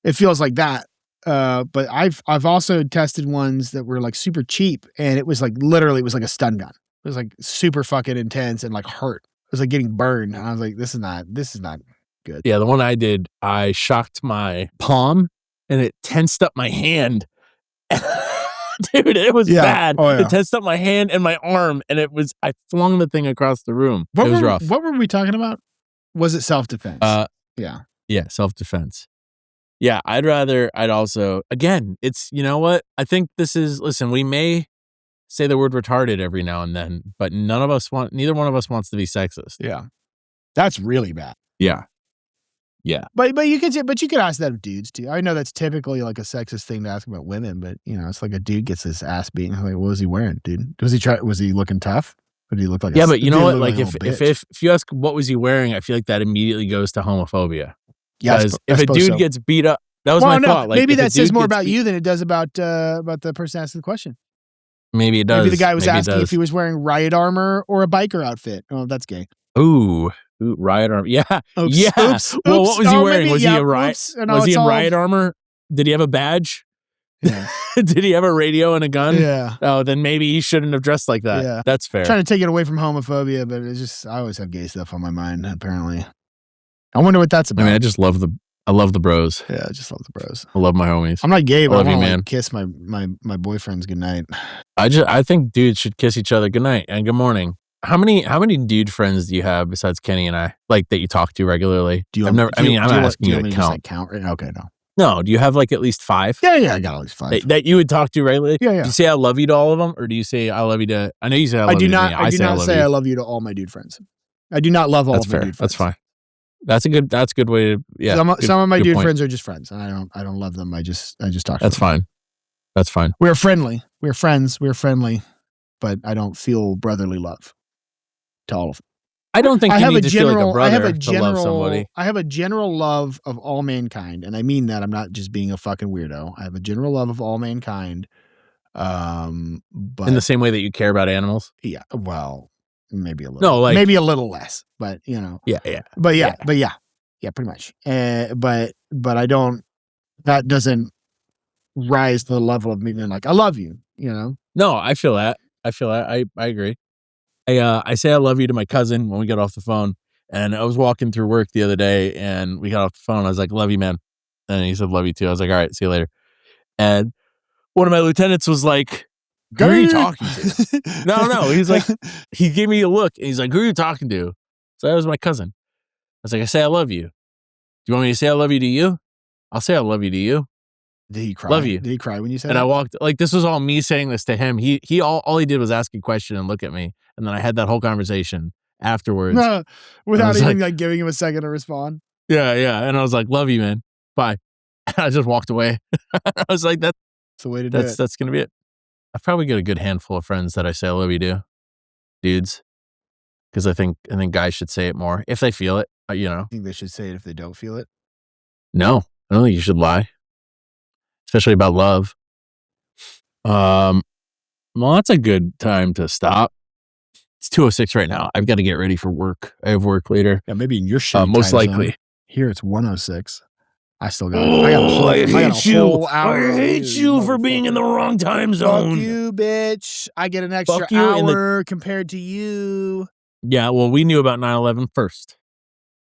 it feels like that. But I've also tested ones that were super cheap, and it was literally it was like a stun gun. It was super fucking intense and hurt. It was like getting burned, and I was like, this is not good. Yeah, the one I did, I shocked my palm, and it tensed up my hand. Dude, it was bad. Oh, yeah. It tensed up my hand and my arm, and I flung the thing across the room. It was rough. What were we talking about? Was it self-defense? Yeah, self-defense. Yeah, I'd also, again, it's, you know what? I think listen, we may say the word retarded every now and then, but neither one of us wants to be sexist. Yeah. That's really bad. Yeah. Yeah. But you could ask that of dudes too. I know that's typically a sexist thing to ask about women, but it's like a dude gets his ass beaten. Like, what was he wearing, dude? Was he looking tough? Or did he look like but you know what? If you ask what was he wearing, I feel like that immediately goes to homophobia. Yeah. Because if a dude gets beat up, that was my thought. Maybe that says more about you than it does about the person asking the question. Maybe it does. Maybe the guy was asking if he was wearing riot armor or a biker outfit. Oh, that's gay. Ooh, riot armor. Yeah. Oops, yeah. Oops, well, what was he wearing? Was he a riot? Was he in riot armor? armor? Did he have a badge? Yeah. Did he have a radio and a gun? Yeah. Oh, then maybe he shouldn't have dressed like that. Yeah. That's fair. I'm trying to take it away from homophobia, but it's just, I always have gay stuff on my mind, apparently. I wonder what that's about. I mean, I love the bros. Yeah, I just love the bros. I love my homies. I'm not gay, but I want to kiss my boyfriends goodnight. I think dudes should kiss each other goodnight and good morning. How many dude friends do you have besides Kenny and I, that you talk to regularly? I'm asking you to count. Count right? Okay, no. No, do you have at least 5? Yeah, I got at least 5. That you would talk to regularly? Yeah. Do you say I love you to all of them, or do you say I love you to? I know you say I love you to me. I do not say I love you to all my dude friends. I do not love all of my dude friends. That's fine. That's a good way to. Yeah. Some of my dude friends are just friends, and I don't love them. I just talk to them. That's fine. That's fine. We're friendly. We're friends. We're friendly, but I don't feel brotherly love to all of them. I don't think you need to feel like a brother I have a to love somebody. I have a general love of all mankind, and I mean that. I'm not just being a fucking weirdo. I have a general love of all mankind. But in the same way that you care about animals. Yeah, well, maybe a little. No, like maybe a little less, but you know. Yeah. Pretty much. But I don't. That doesn't rise to the level of me being like, I love you. You know. No, I feel that. I agree. I say I love you to my cousin when we get off the phone. And I was walking through work the other day and we got off the phone. I was like, love you, man. And he said, love you too. I was like, all right, see you later. And one of my lieutenants was like, who are you talking to? No. He's like, he gave me a look and he's like, who are you talking to? So that was my cousin. I was like, I say I love you. Do you want me to say I love you to you? I'll say I love you to you. Did he cry? Love you. Did he cry when you said and that? I walked, like, this was all me saying this to him. He all he did was ask a question and look at me. And then I had that whole conversation afterwards. Without even like giving him a second to respond. Yeah. And I was like, love you, man. Bye. And I just walked away. I was like, that's the way to do it. That's going to be it. I've probably got a good handful of friends that I say I love you to. Dudes. Because I think guys should say it more if they feel it, you know. I think they should say it if they don't feel it. No, I don't think you should lie. Especially about love. Well, that's a good time to stop. It's 2:06 right now. I've got to get ready for work. I have work later. Yeah, maybe in your shitty most likely. Zone. Here it's 1:06. I still got. I hate you. I hate you for being in the wrong time zone. Fuck you, bitch. I get an extra hour compared to you. Yeah, well, we knew about 9/11 first.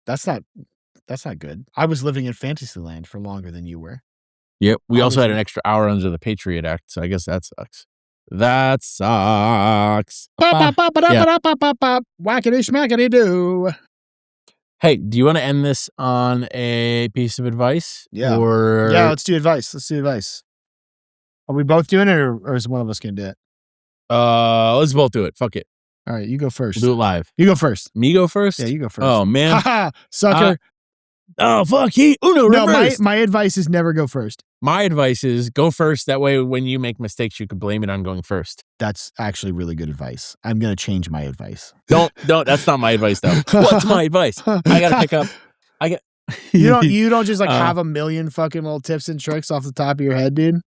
That's not good. I was living in Fantasyland for longer than you were. Yep. We also had an extra hour under the Patriot Act, so I guess that sucks. That sucks. Whackity schmackity do. Hey, do you want to end this on a piece of advice? Yeah. Yeah, let's do advice. Are we both doing it, or is one of us going to do it? Let's both do it. Fuck it. All right, you go first. We'll do it live. You go first. Me go first? Yeah, you go first. Oh, man. Haha, sucker. Oh, fuck. No, my advice is never go first. My advice is go first. That way, when you make mistakes, you can blame it on going first. That's actually really good advice. I'm going to change my advice. Don't. That's not my advice, though. What's my advice? I got to pick up. You don't just have a million fucking little tips and tricks off the top of your head, dude?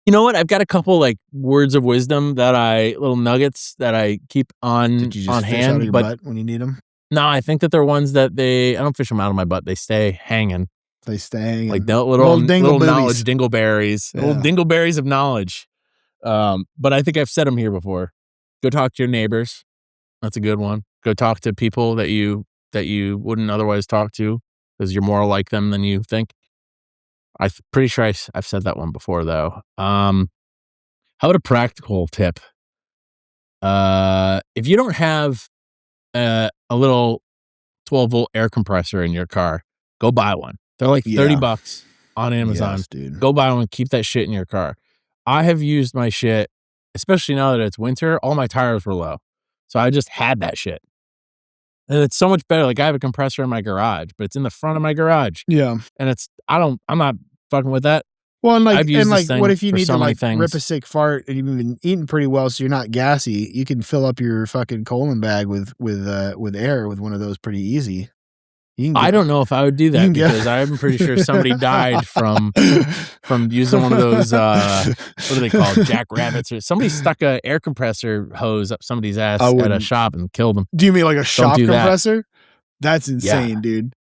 You know what? I've got a couple like words of wisdom little nuggets that I keep on Did you just on fish hand. out of your but butt when you need them? No, I think that they're ones that I don't fish them out of my butt. They stay hanging. They stay hanging. Like little knowledge dingleberries. Yeah. Little dingleberries of knowledge. But I think I've said them here before. Go talk to your neighbors. That's a good one. Go talk to people that you wouldn't otherwise talk to because you're more like them than you think. I'm pretty sure I've said that one before, though. How about a practical tip? If you don't have a little 12-volt air compressor in your car, go buy one. They're like $30 on Amazon. Yes, dude. Go buy one. Keep that shit in your car. I have used my shit, especially now that it's winter. All my tires were low, so I just had that shit. And it's so much better. Like I have a compressor in my garage, but it's in the front of my garage. Yeah. And I'm not fucking with that. Well, and I've used this thing what if you for need so to many like things. rip a sick fart and you've been eating pretty well, so you're not gassy? You can fill up your fucking colon bag with air with one of those pretty easy. I don't know if I would do that because I'm pretty sure somebody died from using one of those what are they called, jackrabbits, or somebody stuck a air compressor hose up somebody's ass at a shop and killed them. Do you mean like a shop compressor? That's insane, dude.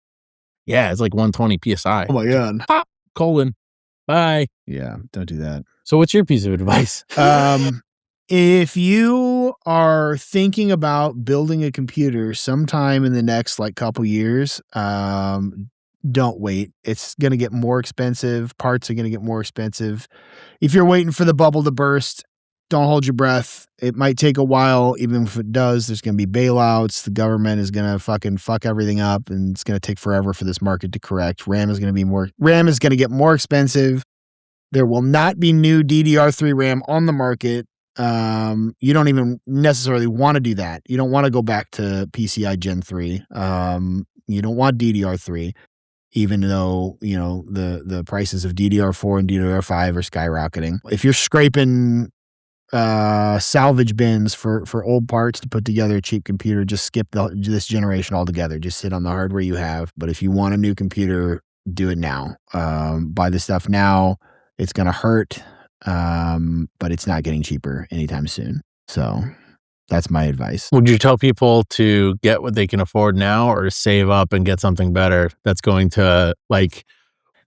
Yeah, it's like 120 psi. Oh my god. Pop, colon. Bye. Yeah, don't do that. So what's your piece of advice? If you are thinking about building a computer sometime in the next couple years, don't wait. It's going to get more expensive. Parts are going to get more expensive. If you're waiting for the bubble to burst, don't hold your breath. It might take a while. Even if it does, there's going to be bailouts. The government is going to fucking fuck everything up, and it's going to take forever for this market to correct. RAM is going to get more expensive. There will not be new DDR3 RAM on the market. You don't even necessarily want to do that. You don't want to go back to PCI Gen 3. You don't want DDR3, even though, the prices of DDR4 and DDR5 are skyrocketing. If you're scraping salvage bins for old parts to put together a cheap computer. Just skip this generation altogether. Just sit on the hardware you have. But if you want a new computer, do it now. Buy the stuff now. It's going to hurt, but it's not getting cheaper anytime soon. So that's my advice. Would you tell people to get what they can afford now, or to save up and get something better that's going to like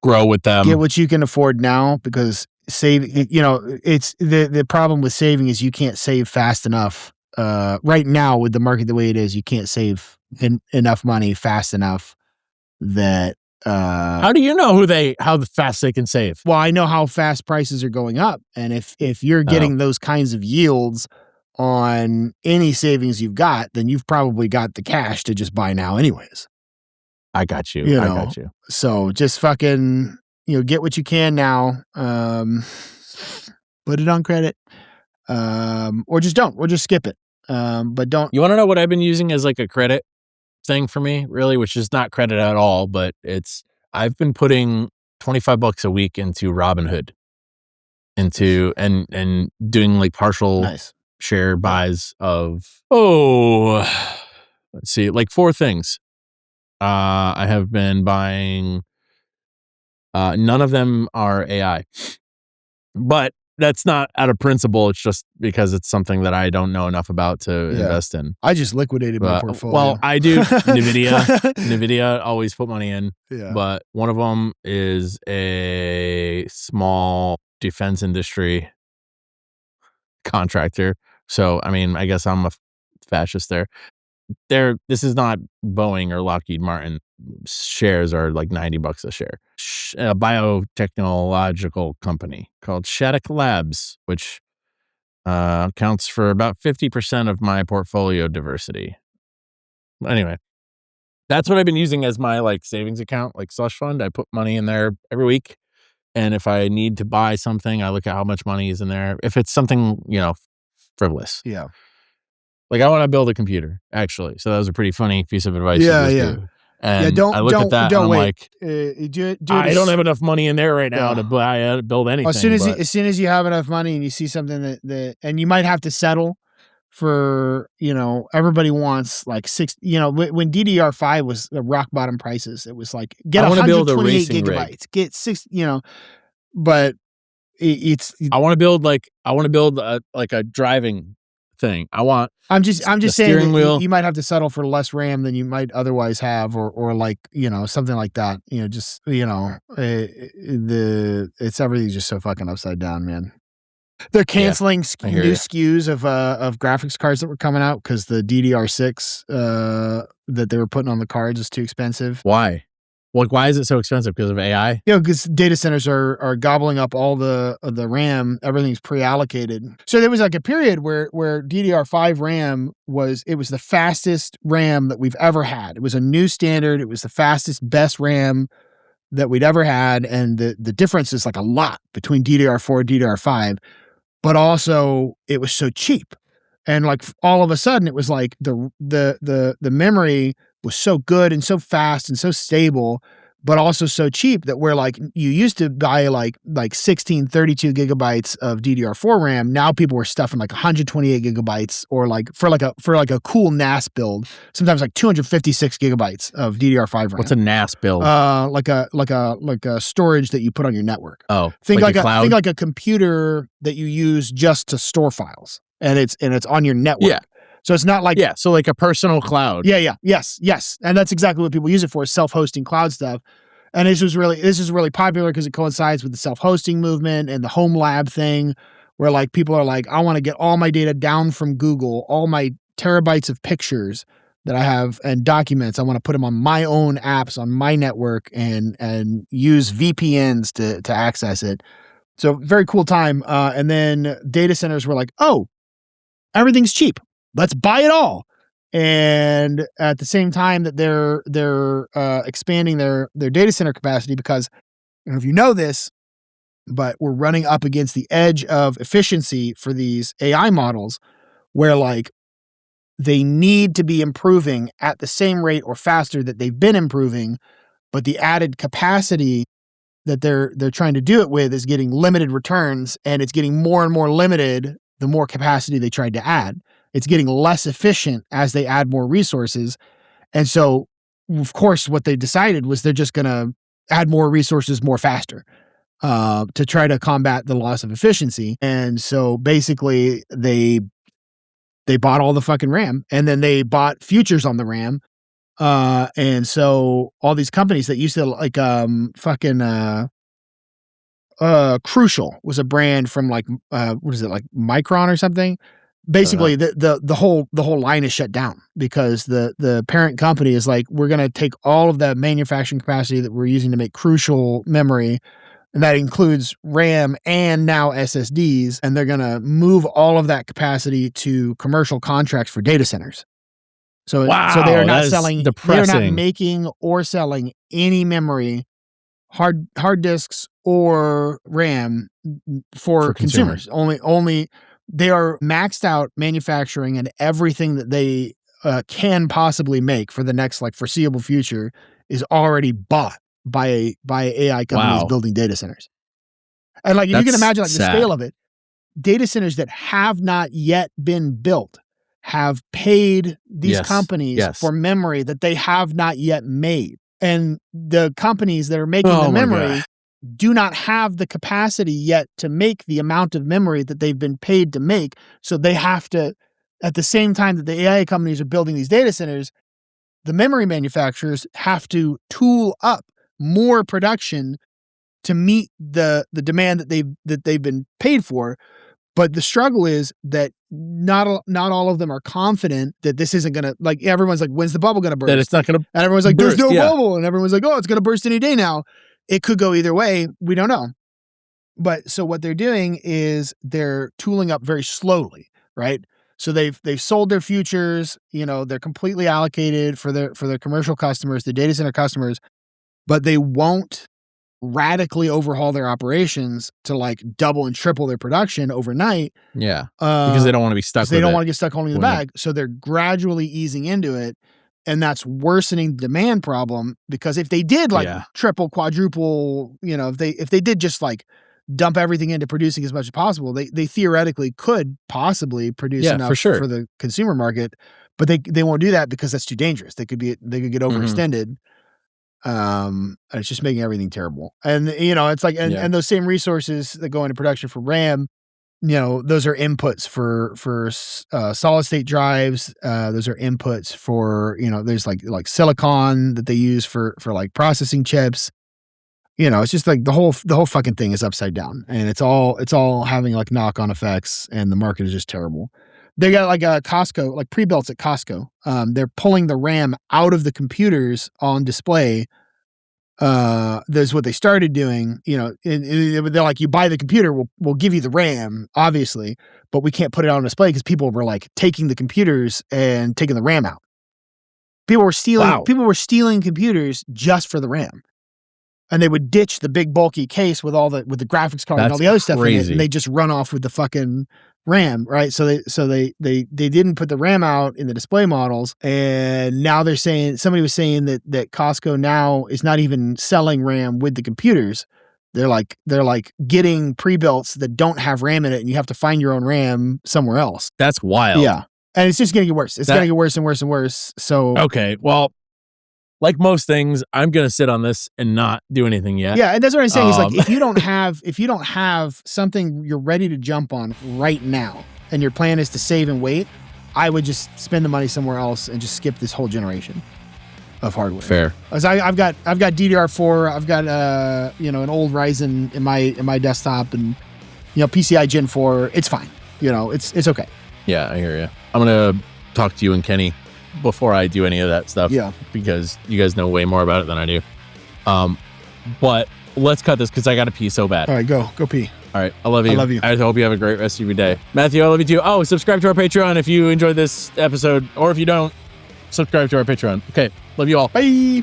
grow with them? Get what you can afford now, because it's the problem with saving is you can't save fast enough. Right now, with the market the way it is, you can't save enough money fast enough that. How do you know how fast they can save? Well, I know how fast prices are going up, and if you're getting those kinds of yields on any savings you've got, then you've probably got the cash to just buy now, anyways. I got you. I got you. So just fucking get what you can now. Put it on credit, or just skip it. But don't. You want to know what I've been using as like a credit thing for me, really, which is not credit at all, but I've been putting $25 a week into Robinhood, and doing like partial share buys of let's see, like 4 things. I have been buying. None of them are AI, but that's not out of principle. It's just because it's something that I don't know enough about to invest in. I just liquidated my portfolio. Well, I do. NVIDIA always put money in. Yeah. But one of them is a small defense industry contractor. So, I mean, I guess I'm a fascist there. This is not Boeing or Lockheed Martin. Shares are like $90 a share. A biotechnological company called Shattuck Labs, which accounts for about 50% of my portfolio diversity. Anyway, that's what I've been using as my like savings account, like slush fund. I put money in there every week, and if I need to buy something, I look at how much money is in there. If it's something frivolous, like I want to build a computer, actually. So that was a pretty funny piece of advice. Do. And I look at that and I'm like, I don't have enough money in there right now to build anything. As soon as you have enough money and you see something that and you might have to settle for, everybody wants like 6, when DDR5 was the rock bottom prices, it was like, get 128 gigabytes, rig. Get 6, but I want to build a driving thing. I'm just saying that you might have to settle for less RAM than you might otherwise have, or like something like that. It's everything's just so fucking upside down, man. They're canceling new SKUs of graphics cards that were coming out because the DDR6 that they were putting on the cards is too expensive. Why? Like, why is it so expensive? Because of AI? Because data centers are gobbling up all the RAM. Everything's pre-allocated. So there was like a period where DDR5 RAM was the fastest RAM that we've ever had. It was a new standard. It was the fastest, best RAM that we'd ever had. And the difference is like a lot between DDR4 and DDR5. But also it was so cheap. And like all of a sudden it was like the memory was so good and so fast and so stable, but also so cheap that where like you used to buy like 16, 32 gigabytes of DDR4 RAM. Now people were stuffing like 128 gigabytes, or like for like a cool NAS build, sometimes like 256 gigabytes of DDR5 RAM. What's a NAS build? Like a storage that you put on your network. Oh, think like a computer that you use just to store files, and it's on your network. Yeah. So it's not like so like a personal cloud. Yes, and that's exactly what people use it for, self-hosting cloud stuff. And this is really popular because it coincides with the self-hosting movement and the home lab thing, where like people are like, I want to get all my data down from Google, all my terabytes of pictures that I have and documents. I want to put them on my own apps on my network and use VPNs to access it. So very cool time. And then data centers were like, oh, everything's cheap. Let's buy it all. And at the same time that they're expanding their data center capacity, because I don't know if you know this, but we're running up against the edge of efficiency for these AI models, where like they need to be improving at the same rate or faster that they've been improving, but the added capacity that they're trying to do it with is getting limited returns, and it's getting more and more limited the more capacity they tried to add. It's getting less efficient as they add more resources. And so, of course, what they decided was they're just going to add more resources more faster to try to combat the loss of efficiency. And so basically they bought all the fucking RAM, and then they bought futures on the RAM. And so all these companies that used to like Crucial was a brand from like what is it, like Micron or something? Basically the whole line is shut down because the parent company is like, we're going to take all of that manufacturing capacity that we're using to make Crucial memory, and that includes RAM and now SSDs, and they're going to move all of that capacity to commercial contracts for data centers. So, so they are not selling, depressing. They are not making or selling any memory, hard disks or RAM for consumers. Only they are maxed out manufacturing, and everything that they can possibly make for the next like foreseeable future is already bought by AI companies building data centers. And like, if you can imagine like the scale of it, data centers that have not yet been built have paid these companies for memory that they have not yet made. And the companies that are making the memory do not have the capacity yet to make the amount of memory that they've been paid to make. So they have to, at the same time that the AI companies are building these data centers, the memory manufacturers have to tool up more production to meet the demand that they've been paid for. But the struggle is that not all of them are confident that this isn't going to, like, everyone's like, when's the bubble going to burst? That it's not going to And everyone's like, there's no bubble. And everyone's like, oh, it's going to burst any day now. It could go either way. We don't know. But so what they're doing is they're tooling up very slowly, right? So they've sold their futures, they're completely allocated for their commercial customers, the data center customers, but they won't radically overhaul their operations to like double and triple their production overnight. Yeah. Because they don't want to be stuck with it. They don't want to get stuck holding the bag. So they're gradually easing into it. And that's worsening the demand problem, because if they did like triple, quadruple, if they did just like dump everything into producing as much as possible, they theoretically could possibly produce enough for the consumer market, but they won't do that because that's too dangerous. They could get overextended. And it's just making everything terrible. And, it's like, and those same resources that go into production for RAM, those are inputs for solid state drives. Those are inputs for, there's like silicon that they use for like processing chips. It's just like the whole fucking thing is upside down, and it's all having like knock-on effects, and the market is just terrible. They got like a Costco, like pre-builts at Costco. They're pulling the RAM out of the computers on display. That's what they started doing, they're like, you buy the computer, we'll give you the RAM, obviously, but we can't put it on display because people were like taking the computers and taking the RAM out. People were stealing computers just for the RAM. And they would ditch the big bulky case with with the graphics card and all the other stuff in it, and they just run off with the fucking RAM, right? So they didn't put the RAM out in the display models, and now they're saying, somebody was saying that Costco now is not even selling RAM with the computers. They're like getting pre-builts that don't have RAM in it, and you have to find your own RAM somewhere else. That's wild. Yeah, and it's just going to get worse. It's going to get worse and worse and worse. So okay, well, like most things, I'm going to sit on this and not do anything yet. Yeah, and that's what I'm saying. Is like, if you don't have something you're ready to jump on right now, and your plan is to save and wait, I would just spend the money somewhere else and just skip this whole generation of hardware. Fair. As I've got DDR4, I've got an old Ryzen in my desktop, and PCI Gen 4. It's fine. It's okay. Yeah, I hear you. I'm gonna talk to you and Kenny before I do any of that stuff. Yeah. Because you guys know way more about it than I do. But let's cut this because I got to pee so bad. All right, go pee. All right. I love you. I love you. I hope you have a great rest of your day. Matthew, I love you too. Oh, subscribe to our Patreon if you enjoyed this episode, or if you don't, subscribe to our Patreon. Okay. Love you all. Bye.